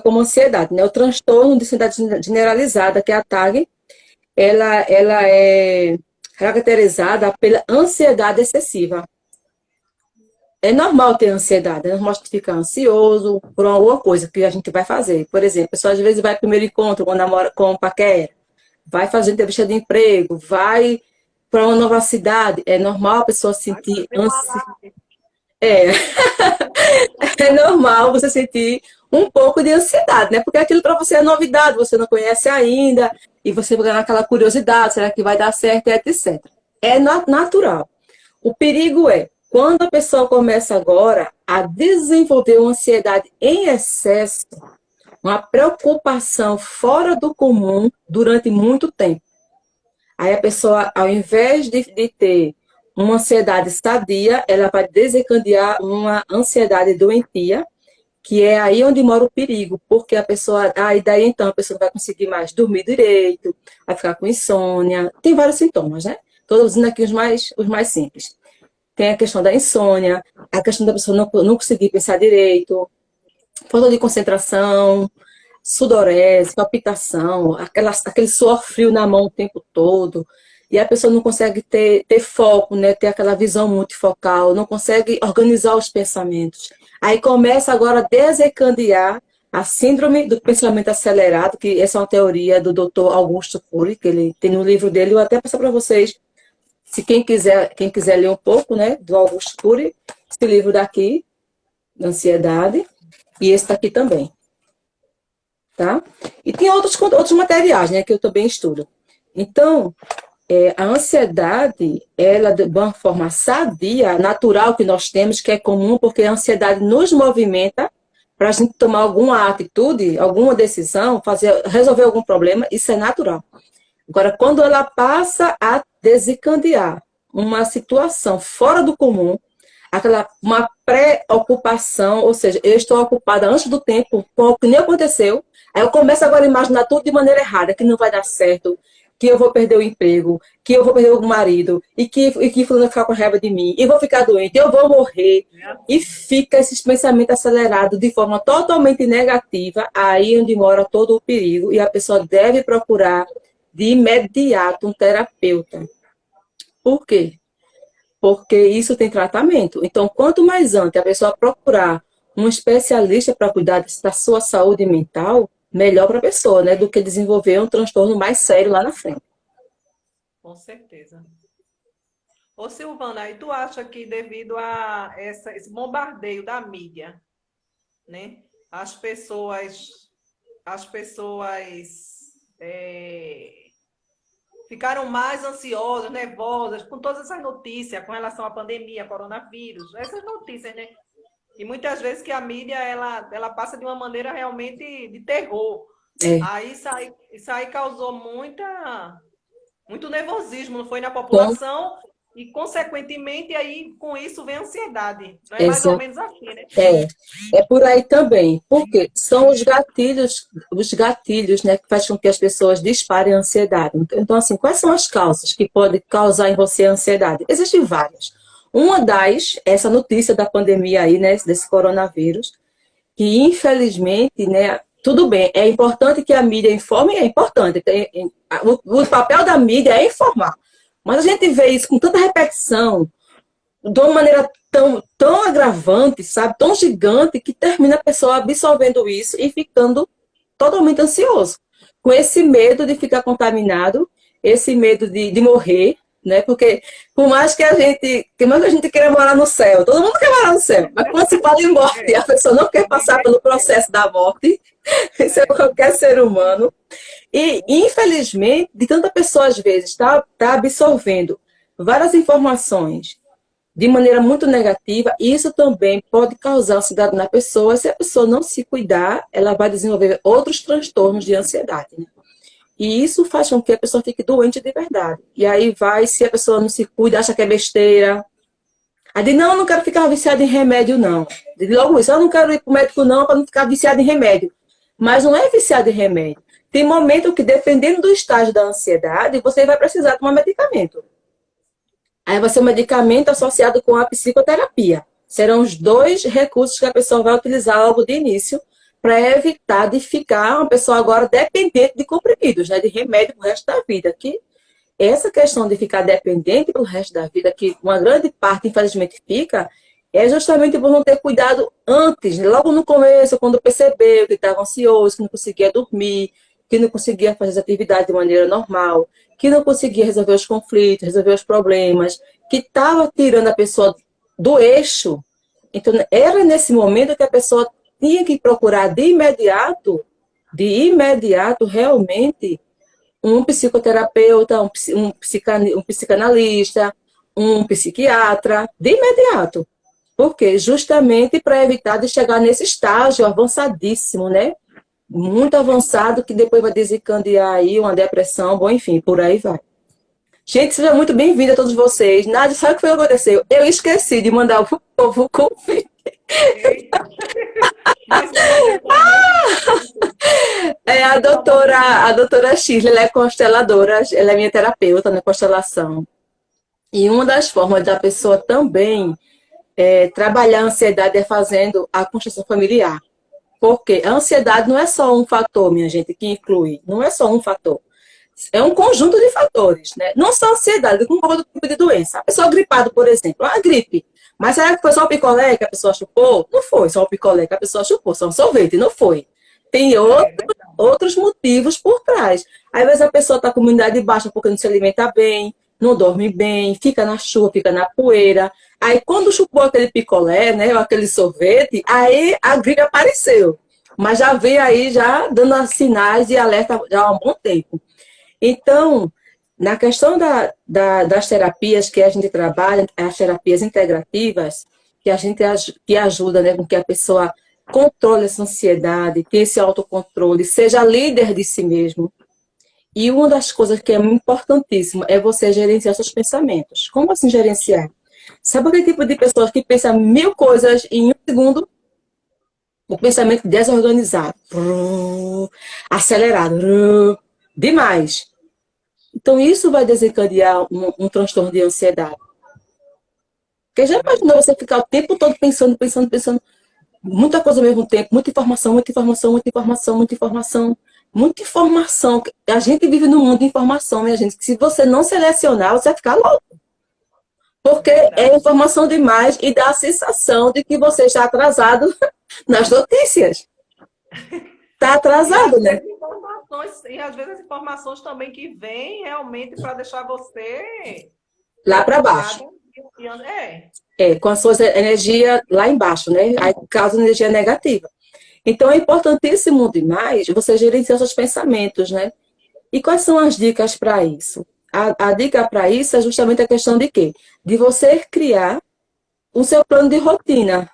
como ansiedade, né? O transtorno de ansiedade generalizada, que é a TAG, ela é caracterizada pela ansiedade excessiva. É normal ter ansiedade, é normal ficar ansioso por alguma coisa que a gente vai fazer. Por exemplo, a pessoa às vezes vai ao primeiro encontro, quando namora com o paquera, vai fazer entrevista de emprego, vai para uma nova cidade. É normal a pessoa Vai sentir fazer uma live. é, é normal você sentir um pouco de ansiedade, né? Porque aquilo para você é novidade, você não conhece ainda, e você fica naquela curiosidade, será que vai dar certo, etc. É natural. O perigo é quando a pessoa começa agora a desenvolver uma ansiedade em excesso, uma preocupação fora do comum durante muito tempo. Aí a pessoa, ao invés de ter uma ansiedade sadia, ela vai desencadear uma ansiedade doentia, que é aí onde mora o perigo, porque a pessoa, aí daí então a pessoa não vai conseguir mais dormir direito, vai ficar com insônia, tem vários sintomas, né? Estou dizendo aqui os mais simples. Tem a questão da insônia, a questão da pessoa não conseguir pensar direito, falta de concentração, sudorese, palpitação, aquele suor frio na mão o tempo todo, e a pessoa não consegue ter foco, né, ter aquela visão multifocal, não consegue organizar os pensamentos. Aí começa agora a desencadear a síndrome do pensamento acelerado, que essa é uma teoria do Dr. Augusto Cury, que ele tem no livro dele, eu vou até passar para vocês, se quem quiser ler um pouco, né, do Augusto Cury, esse livro daqui, da ansiedade, e esse daqui também. Tá? E tem outros materiais, né, que eu também estudo. Então, a ansiedade, ela de uma forma sadia, natural que nós temos, que é comum, porque a ansiedade nos movimenta para a gente tomar alguma atitude, alguma decisão, resolver algum problema, isso é natural. Agora, quando ela passa a desencadear uma situação fora do comum, uma preocupação, ou seja, eu estou ocupada antes do tempo com o que nem aconteceu, aí eu começo agora a imaginar tudo de maneira errada, que não vai dar certo, que eu vou perder o emprego, que eu vou perder o marido, e que fulano vai ficar com raiva de mim, e vou ficar doente, eu vou morrer, e fica esses pensamentos acelerados de forma totalmente negativa, aí onde mora todo o perigo, e a pessoa deve procurar de imediato um terapeuta. Por quê? Porque isso tem tratamento. Então, quanto mais antes a pessoa procurar um especialista para cuidar da sua saúde mental, melhor para a pessoa, né? Do que desenvolver um transtorno mais sério lá na frente. Com certeza. Ô Silvana, e tu acha que devido a esse bombardeio da mídia, né? As pessoas, as pessoas ficaram mais ansiosas, nervosas, com todas essas notícias com relação à pandemia, coronavírus, essas notícias, né? E muitas vezes que a mídia, ela passa de uma maneira realmente de terror. É, Aí isso aí causou muito nervosismo, não foi na com, população e, consequentemente, aí com isso vem a ansiedade. Não é mais ou exa- menos assim, né? é, é por aí também. Porque são os gatilhos, né, que fazem com que as pessoas disparem a ansiedade. Então, assim, quais são as causas que podem causar em você a ansiedade? Existem várias. Uma essa notícia da pandemia aí, né, desse coronavírus, que infelizmente, né, tudo bem, é importante que a mídia informe, é importante. O papel da mídia é informar. Mas a gente vê isso com tanta repetição, de uma maneira tão agravante, sabe, tão gigante, que termina a pessoa absorvendo isso e ficando totalmente ansioso. Com esse medo de ficar contaminado, esse medo de morrer, né? Porque por mais que a gente queira morar no céu, todo mundo quer morar no céu, mas quando se fala em morte, a pessoa não quer passar pelo processo da morte, isso é qualquer ser humano. E, infelizmente, de tanta pessoa, às vezes, tá absorvendo várias informações de maneira muito negativa, e isso também pode causar ansiedade na pessoa. Se a pessoa não se cuidar, ela vai desenvolver outros transtornos de ansiedade, né? E isso faz com que a pessoa fique doente de verdade. E aí se a pessoa não se cuida, acha que é besteira. Aí diz, não, eu não quero ficar viciada em remédio, não. Diz logo isso, eu não quero ir para o médico, não, para não ficar viciada em remédio. Mas não é viciada em remédio. Tem momento que, dependendo do estágio da ansiedade, você vai precisar tomar medicamento. Aí vai ser um medicamento associado com a psicoterapia. Serão os dois recursos que a pessoa vai utilizar logo de início para evitar de ficar uma pessoa agora dependente de comprimidos, né, de remédio pro resto da vida. Que essa questão de ficar dependente pelo resto da vida, que uma grande parte, infelizmente, fica, é justamente por não ter cuidado antes, né? Logo no começo, quando percebeu que estava ansioso, que não conseguia dormir, que não conseguia fazer as atividades de maneira normal, que não conseguia resolver os conflitos, resolver os problemas, que estava tirando a pessoa do eixo. Então, era nesse momento que a pessoa tinha que procurar de imediato, realmente, um psicoterapeuta, um psicanalista, um psiquiatra, de imediato. Porque justamente para evitar de chegar nesse estágio avançadíssimo, né? Muito avançado, que depois vai desencadear aí uma depressão, bom, enfim, por aí vai. Gente, seja muito bem-vinda a todos vocês. Nádia, sabe o que foi que aconteceu? Eu esqueci de mandar o povo conferir. Eita. Mas você também. É a doutora Shirley, ela é consteladora, ela é minha terapeuta na constelação. E uma das formas da pessoa também trabalhar a ansiedade é fazendo a constelação familiar. Porque a ansiedade não é só um fator, minha gente, que inclui. Não é só um fator. É um conjunto de fatores, né? Não só a ansiedade, como qualquer tipo de doença. A pessoa gripada, por exemplo, a gripe. Mas será que foi só o picolé que a pessoa chupou? Não foi só o picolé que a pessoa chupou, só um sorvete, não foi. Tem É verdade. outros motivos por trás. Às vezes a pessoa está com imunidade baixa porque não se alimenta bem, não dorme bem, fica na chuva, fica na poeira. Aí quando chupou aquele picolé, né, ou aquele sorvete, aí a gripe apareceu. Mas já veio aí já dando sinais de alerta já há um bom tempo. Então, na questão das terapias que a gente trabalha, as terapias integrativas, que a gente que ajuda, né, com que a pessoa controle essa ansiedade, tenha esse autocontrole, seja líder de si mesmo. E uma das coisas que é importantíssima é você gerenciar seus pensamentos. Como assim gerenciar? Sabe aquele tipo de pessoas que pensam mil coisas em um segundo? O pensamento desorganizado, acelerado, demais. Então, isso vai desencadear um transtorno de ansiedade. Porque já É imaginou verdade. você ficar o tempo todo pensando, pensando, pensando, muita coisa ao mesmo tempo, muita informação, muita informação, muita informação, muita informação, muita informação. A gente vive num mundo de informação, minha gente, que se você não selecionar, você vai ficar louco. É Porque é verdade. informação demais e dá a sensação de que você está atrasado nas notícias. Está E às atrasado, né? vezes informações, e às vezes as informações também que vêm realmente para deixar você Lá para baixo. preocupada. É, Com a sua energia lá embaixo, né? Aí causa energia negativa. Então é importantíssimo demais você gerenciar seus pensamentos, né? E quais são as dicas para isso? A dica para isso é justamente a questão de quê? De você criar o seu plano de rotina.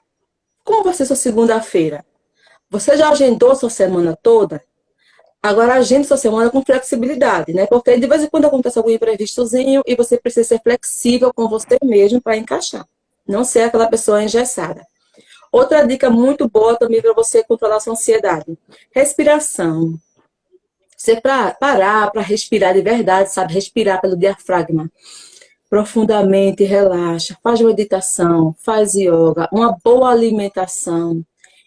Como vai ser sua segunda-feira? Você já agendou sua semana toda? Agora agende sua semana com flexibilidade, né? Porque de vez em quando acontece algum imprevistozinho e você precisa ser flexível com você mesmo para encaixar. Não ser aquela pessoa engessada. Outra dica muito boa também para você controlar sua ansiedade. Respiração. Você parar para respirar de verdade, sabe? Respirar pelo diafragma. Profundamente, relaxa. Faz meditação, faz yoga, uma boa alimentação.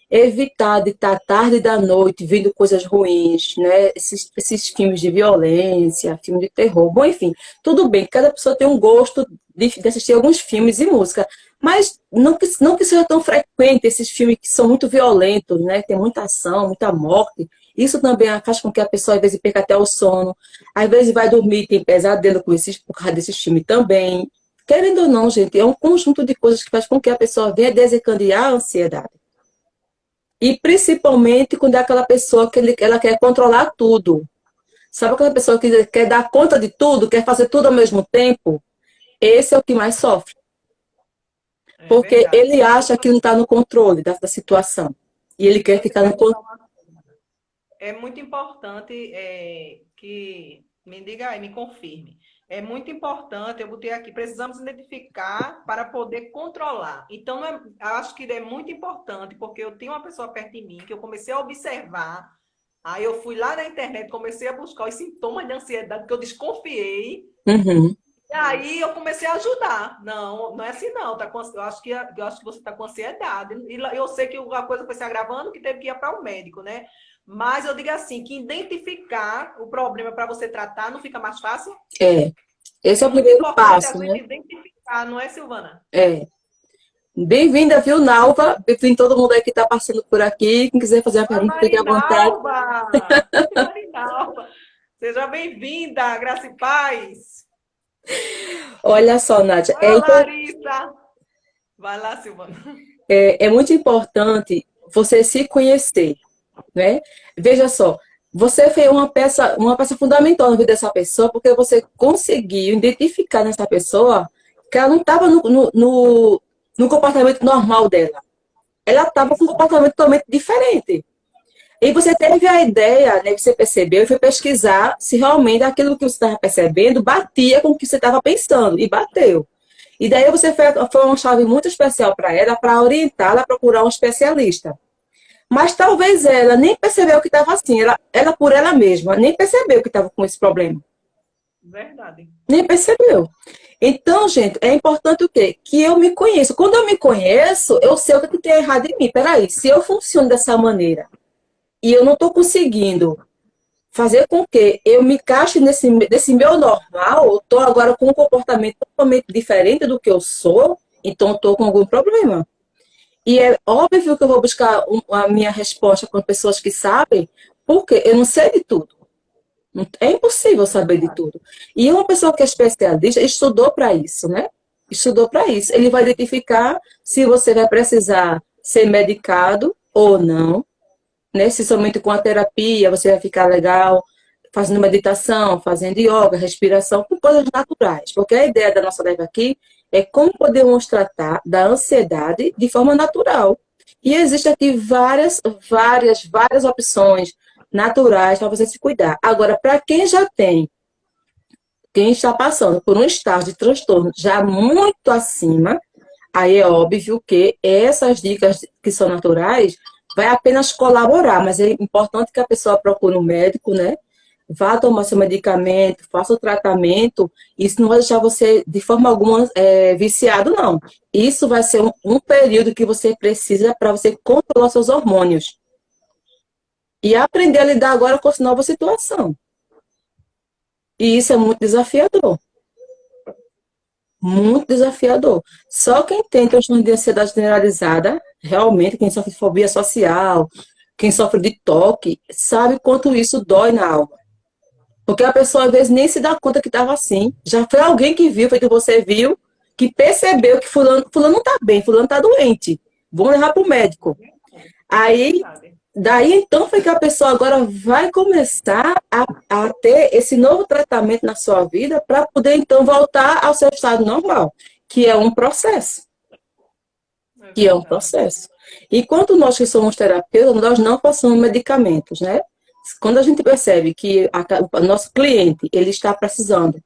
Evitar de estar tarde da noite vendo coisas ruins, né? Esses filmes de violência, filme de terror. Bom, enfim, tudo bem, cada pessoa tem um gosto de assistir alguns filmes e música, mas não que seja tão frequente esses filmes que são muito violentos, né? Tem muita ação, muita morte. Isso também faz com que a pessoa, às vezes, perca até o sono. Às vezes vai dormir, tem pesadelo por causa desses filmes também. Querendo ou não, gente, é um conjunto de coisas que faz com que a pessoa venha desencadear a ansiedade. E principalmente quando é aquela pessoa que ela quer controlar tudo. Sabe aquela pessoa que quer dar conta de tudo, quer fazer tudo ao mesmo tempo? Esse é o que mais sofre. é Porque verdade. ele acha que não está no controle da situação. E ele quer Você ficar no pode controle. falar. É muito importante que me diga aí, me confirme. É muito importante, eu botei aqui, precisamos identificar para poder controlar. Então, acho que é muito importante, porque eu tenho uma pessoa perto de mim que eu comecei a observar, aí eu fui lá na internet, comecei a buscar os sintomas de ansiedade que eu desconfiei, Uhum. E aí eu comecei a ajudar. Não, não é assim não. Tá com, eu acho que você está com ansiedade. E eu sei que a coisa foi se agravando, que teve que ir para o médico, né? Mas eu digo assim, que identificar o problema para você tratar não fica mais fácil? É, esse É é o muito primeiro importante a passo, gente né? identificar, não é, Silvana? É. Bem-vinda, viu, Nalva? Bem-vindo todo mundo aí que está passando por aqui. Quem quiser fazer uma Oi, pergunta, fique à vontade. Marinalva! Marinalva! Seja bem-vinda, graça e paz! Olha só, Nádia, Oi, Larissa! Vai lá, Silvana. é muito importante você se conhecer, né? Veja só, você fez uma peça fundamental na vida dessa pessoa, porque você conseguiu identificar nessa pessoa que ela não estava no comportamento normal dela. Ela estava com um Isso, comportamento totalmente diferente. E você teve a ideia, né, que você percebeu, e foi pesquisar se realmente aquilo que você estava percebendo batia com o que você estava pensando, e bateu. E daí você foi uma chave muito especial para ela, para orientá-la a procurar um especialista. Mas talvez ela nem percebeu que estava assim, ela por ela mesma, nem percebeu que estava com esse problema. verdade. Nem percebeu. Então, gente, é importante o quê? Que eu me conheça. Quando eu me conheço, eu sei o que tem errado em mim. Peraí, se eu funciono dessa maneira e eu não estou conseguindo fazer com que eu me encaixe nesse meu normal, eu estou agora com um comportamento totalmente diferente do que eu sou, então estou com algum problema. E é óbvio que eu vou buscar a minha resposta com pessoas que sabem, porque eu não sei de tudo. É impossível saber de tudo. E uma pessoa que é especialista estudou para isso, né? Estudou para isso. Ele vai identificar se você vai precisar ser medicado ou não, né? Se somente com a terapia você vai ficar legal, fazendo meditação, fazendo yoga, respiração, com coisas naturais. Porque a ideia da nossa live aqui é como podemos tratar da ansiedade de forma natural. E existem aqui várias opções naturais para você se cuidar. Agora, para quem já tem, quem está passando por um estágio de transtorno já muito acima, aí é óbvio que essas dicas que são naturais vai apenas colaborar, mas é importante que a pessoa procure um médico, né? Vá tomar seu medicamento, faça o tratamento. Isso não vai deixar você, de forma alguma, viciado, não. Isso vai ser um período que você precisa para você controlar seus hormônios. E aprender a lidar agora com essa nova situação. E isso é muito desafiador. Muito desafiador. Só quem tem transtorno de ansiedade generalizada, realmente, quem sofre de fobia social, quem sofre de toque, sabe quanto isso dói na alma. Porque a pessoa, às vezes, nem se dá conta que estava assim. Já foi alguém que viu, foi que você viu, que percebeu que fulano não está bem, fulano está doente. Vamos levar para o médico. Aí, Verdade. daí então foi que a pessoa agora vai começar a ter esse novo tratamento na sua vida para poder então voltar ao seu estado normal, que é um processo, É que é um verdade. processo. Enquanto nós que somos terapeutas, nós não passamos medicamentos, né? Quando a gente percebe que o nosso cliente ele está precisando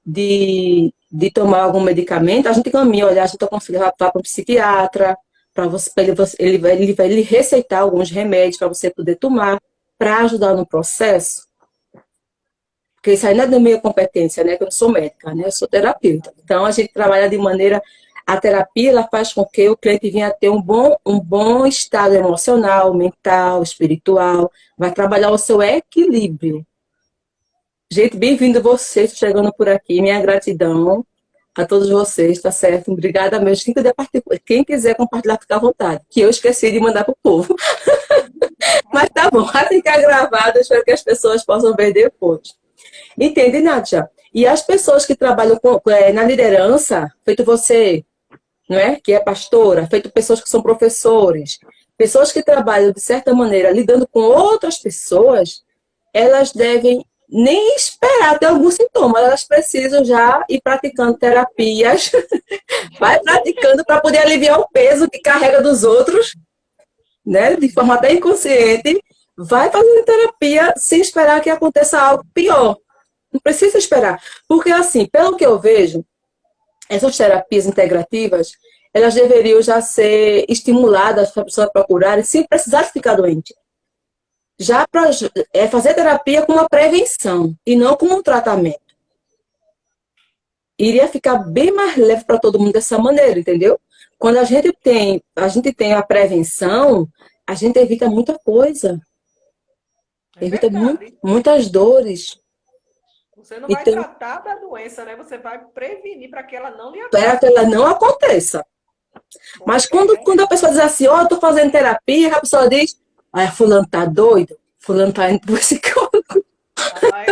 de tomar algum medicamento, a gente caminha, olha, a gente aconselha vá para um psiquiatra, para você, ele vai lhe receitar alguns remédios para você poder tomar, para ajudar no processo. Porque isso aí não é da minha competência, né? Que eu não sou médica, né? Eu sou terapeuta. Então, a gente trabalha de maneira... A terapia, ela faz com que o cliente venha a ter um bom estado emocional, mental, espiritual. Vai trabalhar o seu equilíbrio. Gente, bem-vindo vocês chegando por aqui. Minha gratidão a todos vocês, tá certo? Obrigada mesmo. Quem quiser compartilhar, fica à vontade. Que eu esqueci de mandar pro povo. Mas tá bom, vai ficar gravado. Espero que as pessoas possam ver depois. Entende, Nádia? E as pessoas que trabalham na liderança, feito você, não é? Que é pastora, feito pessoas que são professores, pessoas que trabalham, de certa maneira, lidando com outras pessoas, elas devem nem esperar ter algum sintoma, elas precisam já ir praticando terapias, vai praticando para poder aliviar o peso que carrega dos outros, né? De forma até inconsciente, vai fazendo terapia sem esperar que aconteça algo pior. Não precisa esperar. Porque, assim, pelo que eu vejo, essas terapias integrativas, elas deveriam já ser estimuladas para a pessoa procurarem sem precisar ficar doente. Já para fazer terapia com uma prevenção e não com um tratamento. iria ficar bem mais leve para todo mundo dessa maneira, entendeu? Quando a gente tem a prevenção, a gente evita muita coisa, É evita verdade. muitas dores. Você não vai Então, tratar da doença, né? Você vai prevenir para que ela não lhe para que ataque. ela não aconteça. Mas É quando a verdade. pessoa diz assim, ó, eu tô fazendo terapia, a pessoa diz, ah, fulano tá doido, fulano tá indo pro psicólogo. Ai,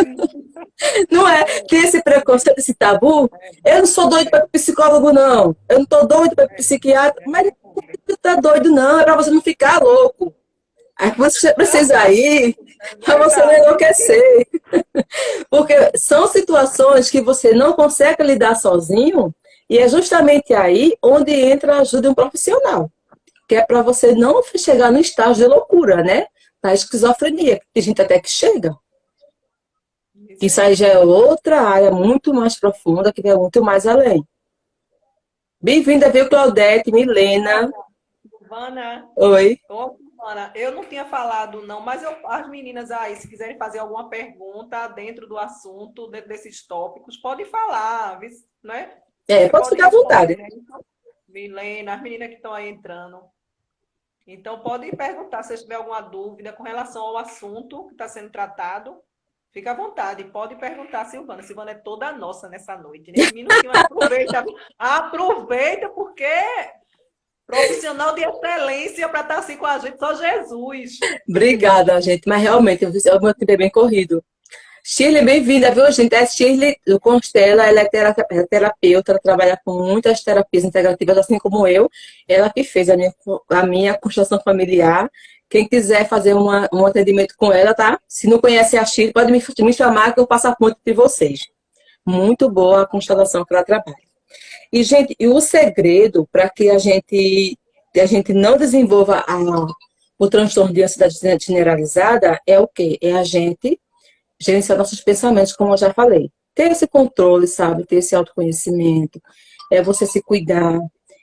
Não é? Tem esse preconceito, esse tabu. Eu não sou doido para psicólogo, não. Eu não tô doido para psiquiatra. é Mas verdade. você tá doido, não. É para você não ficar louco. Aí você precisa ir É para você não verdade. enlouquecer. Porque são situações que você não consegue lidar sozinho e é justamente aí onde entra a ajuda de um profissional. Que é para você não chegar no estágio de loucura, né? Da esquizofrenia. Tem gente até que chega. Isso aí já é Misericórdia. outra área muito mais profunda, que vai muito mais além. Bem-vinda, viu, Claudete, Milena. Silvana, Oi. ô, Silvana, eu não tinha falado, não, mas as meninas aí, se quiserem fazer alguma pergunta dentro do assunto, dentro desses tópicos, podem falar, né? É, Você pode pode ficar à responder, vontade. né? Milena, as meninas que estão aí entrando. Então, pode perguntar se tiver alguma dúvida com relação ao assunto que está sendo tratado. Fica à vontade, pode perguntar, Silvana. Silvana é toda nossa nessa noite. Nesse minutinho, aproveita. Aproveita, porque profissional de excelência para estar assim com a gente, só Jesus. Obrigada, gente. Mas realmente, o meu tempo é bem corrido. Shirley, bem-vinda, viu, gente? É Shirley do Constela, ela é terapeuta, ela trabalha com muitas terapias integrativas, assim como eu. Ela que fez a minha constelação familiar. Quem quiser fazer um atendimento com ela, tá? Se não conhece a Shirley, pode me chamar que eu passo a ponte de vocês. Muito boa a constelação que ela trabalha. E, gente, e o segredo para que a gente não desenvolva o transtorno de ansiedade generalizada é o quê? É a gente gerenciar nossos pensamentos, como eu já falei. Ter esse controle, sabe? Ter esse autoconhecimento. É você se cuidar,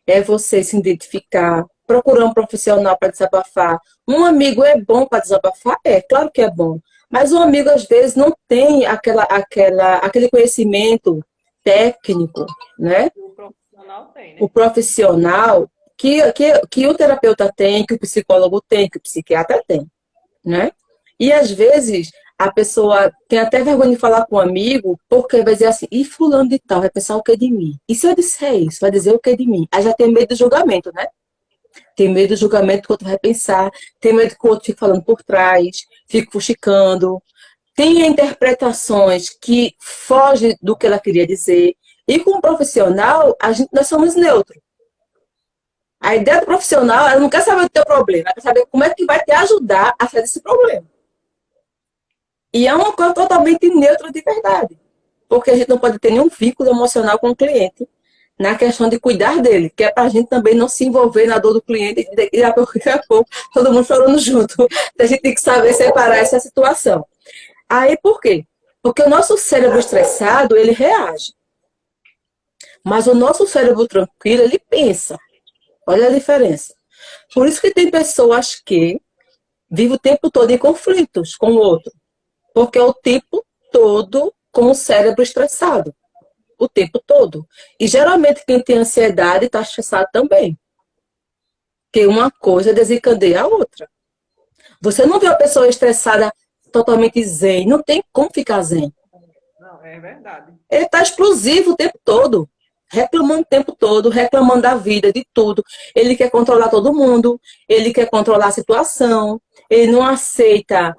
é você se identificar, procurar um profissional para desabafar. Um amigo é bom para desabafar? É, claro que é bom. Mas o amigo, às vezes, não tem aquele conhecimento técnico, né? O profissional tem, O né? profissional que o terapeuta tem, que o psicólogo tem, que o psiquiatra tem, né? E às vezes a pessoa tem até vergonha de falar com um amigo, porque vai dizer assim, e fulano de tal, vai pensar o que de mim? E se eu disser isso, vai dizer o que de mim? Aí já tem medo do julgamento, né? Tem medo do julgamento que o outro vai pensar, tem medo que o outro fique falando por trás, fique fuxicando, tem interpretações que fogem do que ela queria dizer. E com o profissional, nós somos neutros. A ideia do profissional, ela não quer saber do teu problema, ela quer saber como é que vai te ajudar a sair desse problema. E é uma coisa totalmente neutra de verdade. Porque a gente não pode ter nenhum vínculo emocional com o cliente na questão de cuidar dele, que é para a gente também não se envolver na dor do cliente e daqui a pouco todo mundo chorando junto. A gente tem que saber separar essa situação. Aí por quê? Porque o nosso cérebro estressado, ele reage. Mas o nosso cérebro tranquilo, ele pensa. Olha a diferença. Por isso que tem pessoas que vivem o tempo todo em conflitos com o outro. Porque é o tempo todo com o cérebro estressado. O tempo todo. E geralmente quem tem ansiedade está estressado também. Porque uma coisa desencadeia a outra. Você não vê uma pessoa estressada totalmente zen. Não tem como ficar zen. Não, é verdade. Ele está explosivo o tempo todo. Reclamando o tempo todo, reclamando da vida, de tudo. Ele quer controlar todo mundo, ele quer controlar a situação, ele não aceita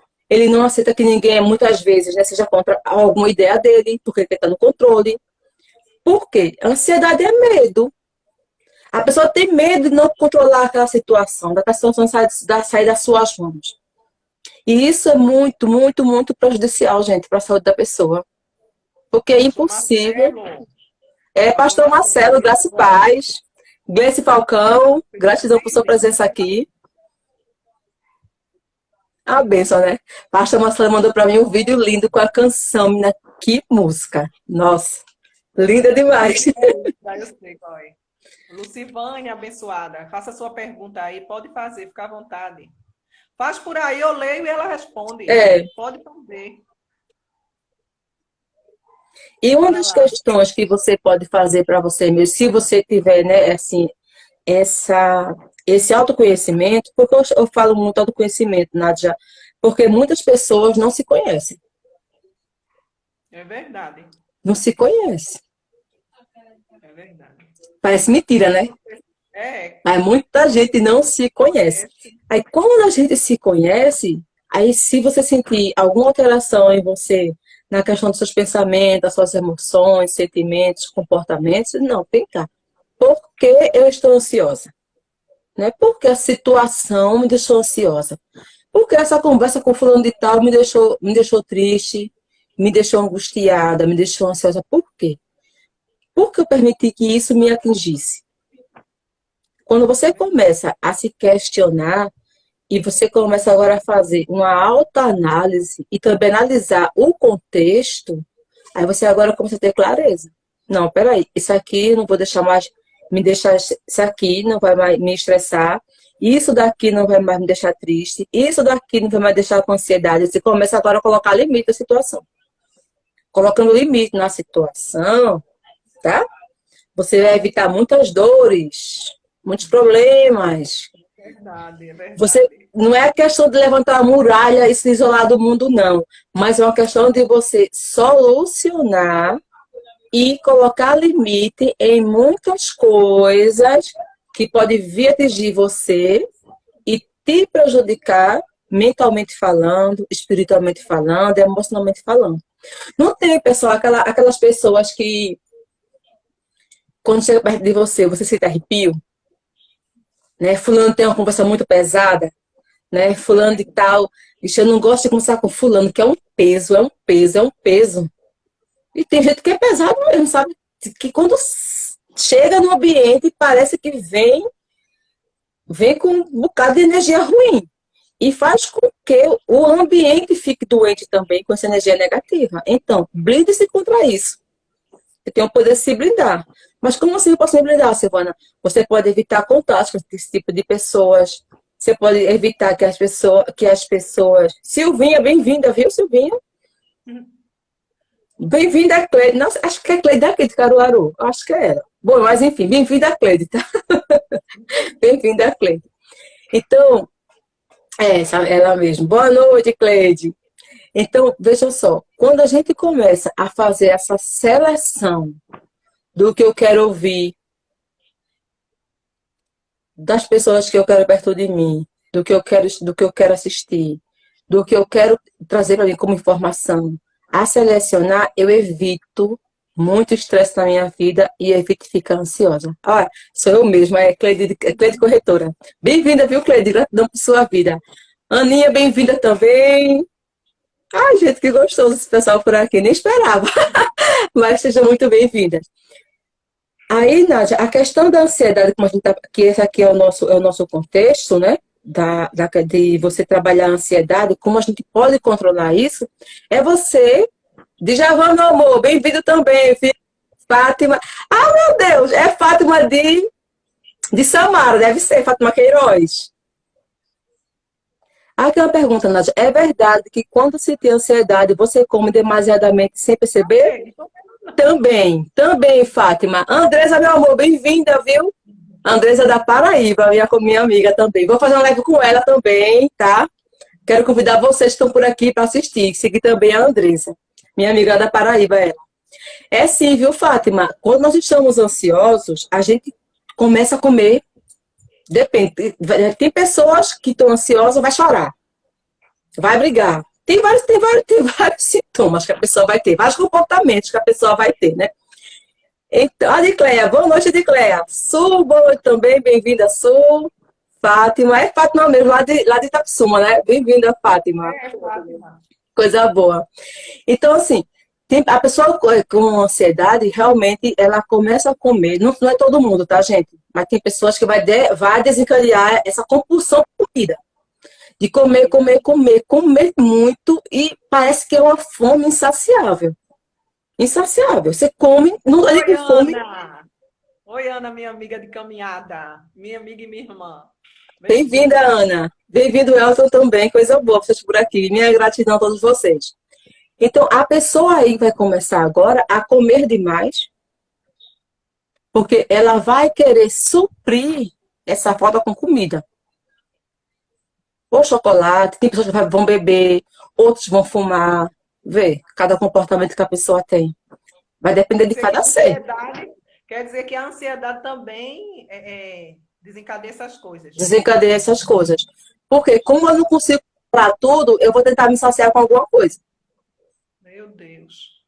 que ninguém, muitas vezes, né, seja contra alguma ideia dele, porque ele quer estar no controle. Por quê? A ansiedade é medo. A pessoa tem medo de não controlar aquela situação, da situação sair das suas mãos. E isso é muito, muito, muito prejudicial, gente, para a saúde da pessoa. Porque é Pastor impossível. Marcelo, É, Pastor Pastor Marcelo, Marcelo, graça e paz. Gleice Falcão, gratidão por sua presença aqui. É uma bênção, né? Pastor Marcelo mandou para mim um vídeo lindo com a canção, menina. Que música. Nossa, linda demais. eu sei qual é. Lucivânia, abençoada, faça sua pergunta aí, pode fazer, fica à vontade. Faz por aí, eu leio e ela responde. É, Pode fazer. E uma Bora das lá. questões que você pode fazer para você mesmo, se você tiver, né, assim, esse autoconhecimento, porque eu falo muito autoconhecimento, Nádia, porque muitas pessoas não se conhecem, É verdade. não se conhecem. É verdade. Parece mentira, né? É, Mas muita gente não se conhece. conhece. Aí, quando a gente se conhece, aí se você sentir alguma alteração em você, na questão dos seus pensamentos, das suas emoções, sentimentos, comportamentos, não, vem cá. Por que eu estou ansiosa? Né? Porque a situação me deixou ansiosa. Porque essa conversa com fulano de tal me deixou triste, me deixou angustiada, me deixou ansiosa. Por quê? Porque eu permiti que isso me atingisse. Quando você começa a se questionar e você começa agora a fazer uma autoanálise e também analisar o contexto, aí você agora começa a ter clareza. Não, peraí, isso aqui não vou deixar mais me deixar, isso aqui não vai mais me estressar, isso daqui não vai mais me deixar triste, isso daqui não vai mais deixar com ansiedade. Você começa agora a colocar limite na situação. Colocando limite na situação, tá? Você vai evitar muitas dores, muitos problemas. Verdade, é Você verdade. não é questão de levantar a muralha e se isolar do mundo, não. Mas é uma questão de você solucionar e colocar limite em muitas coisas que podem vir atingir você e te prejudicar mentalmente falando, espiritualmente falando, emocionalmente falando. Não tem, pessoal, aquelas pessoas que, quando chega perto de você, você sente arrepio, né? Fulano tem uma conversa muito pesada, né? Fulano de tal. Ixi, eu não gosto de conversar com fulano, que é um peso, é um peso, é um peso. E tem gente que é pesado mesmo, sabe? Que quando chega no ambiente, parece que vem com um bocado de energia ruim. E faz com que o ambiente fique doente também com essa energia negativa. Então, blinde-se contra isso. Você tem o poder de se blindar. Mas como assim eu posso me blindar, Silvana? Você pode evitar contatos com esse tipo de pessoas. Você pode evitar que as pessoas. Silvinha, bem-vinda, viu, Silvinha? Bem-vinda, Cleide. Nossa, acho que é Cleide daqui de Caruaru. Acho que era. Bom, mas enfim, bem-vinda, Cleide, tá? Bem-vinda, Cleide. Então, ela mesmo. Boa noite, Cleide. Então, veja só, quando a gente começa a fazer essa seleção do que eu quero ouvir, das pessoas que eu quero perto de mim, do que eu quero assistir, do que eu quero trazer para mim como informação, a selecionar, eu evito muito estresse na minha vida e evito ficar ansiosa. Olha, sou eu mesma, Cleide Corretora. Bem-vinda, viu, Cleide? Gratidão por sua vida. Aninha, bem-vinda também. Ai, gente, que gostoso esse pessoal por aqui. Nem esperava. Mas sejam muito bem-vindas. Aí, Nádia, a questão da ansiedade, como a gente que esse aqui é o nosso contexto, né? De você trabalhar a ansiedade, como a gente pode controlar isso, é você, Djavan, meu amor, bem-vindo também, filho. Fátima. Ah, meu Deus, é Fátima de Samara, deve ser, Fátima Queiroz. Aqui é uma pergunta, Nádia. É verdade que quando se tem ansiedade, você come demasiadamente sem perceber? Ok, então, Também, Fátima. Andresa, meu amor, bem-vinda, viu? Andresa da Paraíba, minha amiga também. Vou fazer uma live com ela também, tá? Quero convidar vocês que estão por aqui para assistir. Seguir também a Andresa, minha amiga da Paraíba, ela. É sim, viu, Fátima? Quando nós estamos ansiosos, a gente começa a comer. Depende. Tem pessoas que estão ansiosas, vai chorar, vai brigar. Tem vários sintomas que a pessoa vai ter, vários comportamentos que a pessoa vai ter, né? Então, a Dicleia, boa noite, Dicleia. Sul, boa noite também, bem-vinda, Sul. Fátima, é Fátima mesmo, lá de Itapsuma, né? Bem-vinda, Fátima. Fátima. Coisa boa. Então, assim, a pessoa com ansiedade, realmente, ela começa a comer. Não, não é todo mundo, tá, gente? Mas tem pessoas que vai desencadear essa compulsão por comida. De comer, comer, comer, comer muito e parece que é uma fome insaciável. Insaciável. Você come, não dá nem Oi, com fome. Ana. Oi, Ana, minha amiga de caminhada. Minha amiga e minha irmã. Bem-vinda, Bem-vinda. Ana. Bem-vindo, Elton, também. Coisa boa vocês por aqui. Minha gratidão a todos vocês. Então, a pessoa aí vai começar agora a comer demais, porque ela vai querer suprir essa falta com comida. Ou chocolate, tem pessoas que vão beber, outros vão fumar. Vê, cada comportamento que a pessoa tem. Vai depender Quer de dizer que cada a ser. ansiedade, quer dizer que a ansiedade também desencadeia essas coisas. Desencadeia essas coisas. Porque como eu não consigo para tudo, eu vou tentar me saciar com alguma coisa. Meu Deus.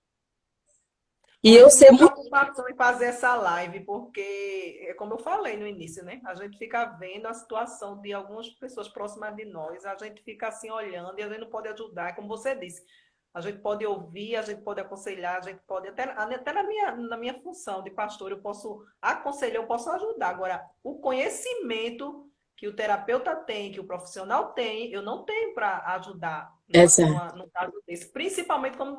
E Olha, eu isso me sei deu muito. preocupação em fazer essa live, porque, é como eu falei no início, né? A gente fica vendo a situação de algumas pessoas próximas de nós, a gente fica assim olhando e a gente não pode ajudar, como você disse. A gente pode ouvir, a gente pode aconselhar, a gente pode, até na minha função de pastor, eu posso aconselhar, eu posso ajudar. Agora, o conhecimento que o terapeuta tem, que o profissional tem, eu não tenho para ajudar Exato. num caso desse. Principalmente como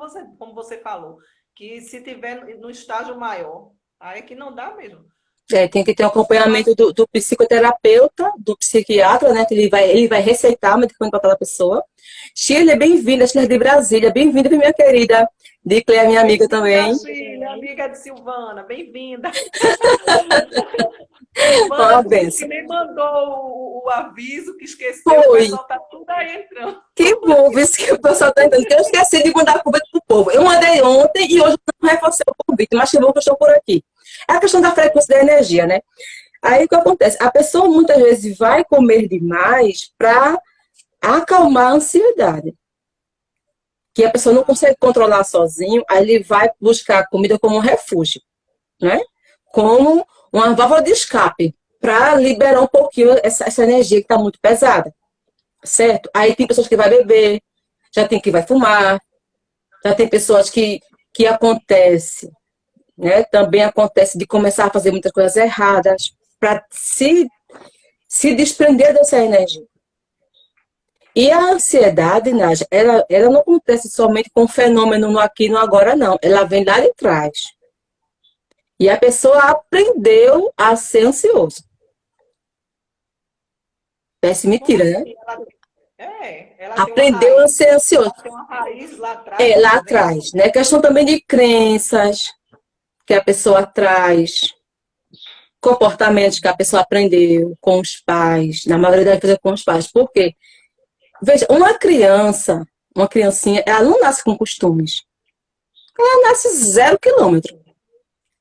você falou, que se tiver no estágio maior, aí é que não dá mesmo. É, tem que ter um Você passa. acompanhamento do psicoterapeuta, do psiquiatra, né? Que ele vai receitar medicamento para aquela pessoa. Shirley, bem-vinda, Shirley de Brasília. Bem-vinda, minha querida. Diclea, minha amiga Bem-vinda, também. Chile, amiga de Silvana, bem-vinda. Uma Silvana, tu disse que benção. nem mandou o aviso, que esqueceu, o Foi. pessoal tá tudo aí entrando. Que bom, viu, isso que o pessoal está entendendo. Que eu esqueci de mandar o convite para o povo. Eu mandei ontem e hoje eu não reforcei o convite, mas que bom que eu estou por aqui. É a questão da frequência da energia, né? Aí o que acontece? A pessoa muitas vezes vai comer demais para acalmar a ansiedade. Que a pessoa não consegue controlar sozinho, aí ele vai buscar a comida como um refúgio, né? Como uma válvula de escape, para liberar um pouquinho essa energia que está muito pesada, certo? Aí tem pessoas que vai beber, já tem que vai fumar, já tem pessoas que acontece, né? Também acontece de começar a fazer muitas coisas erradas para se desprender dessa energia. E a ansiedade, Nádia, ela não acontece somente com o fenômeno no aqui e no agora, não. Ela vem lá de trás. E a pessoa aprendeu a ser ansioso. Parece Como mentira, né? assim? Ela tem uma Aprendeu a raiz, ser ansioso. ela tem uma raiz lá atrás, É, tá lá dizendo? atrás, né? Questão também de crenças que a pessoa traz, comportamentos que a pessoa aprendeu com os pais, na maioria das vezes é com os pais. Por quê? Veja, uma criancinha, ela não nasce com costumes. Ela nasce 0 quilômetro.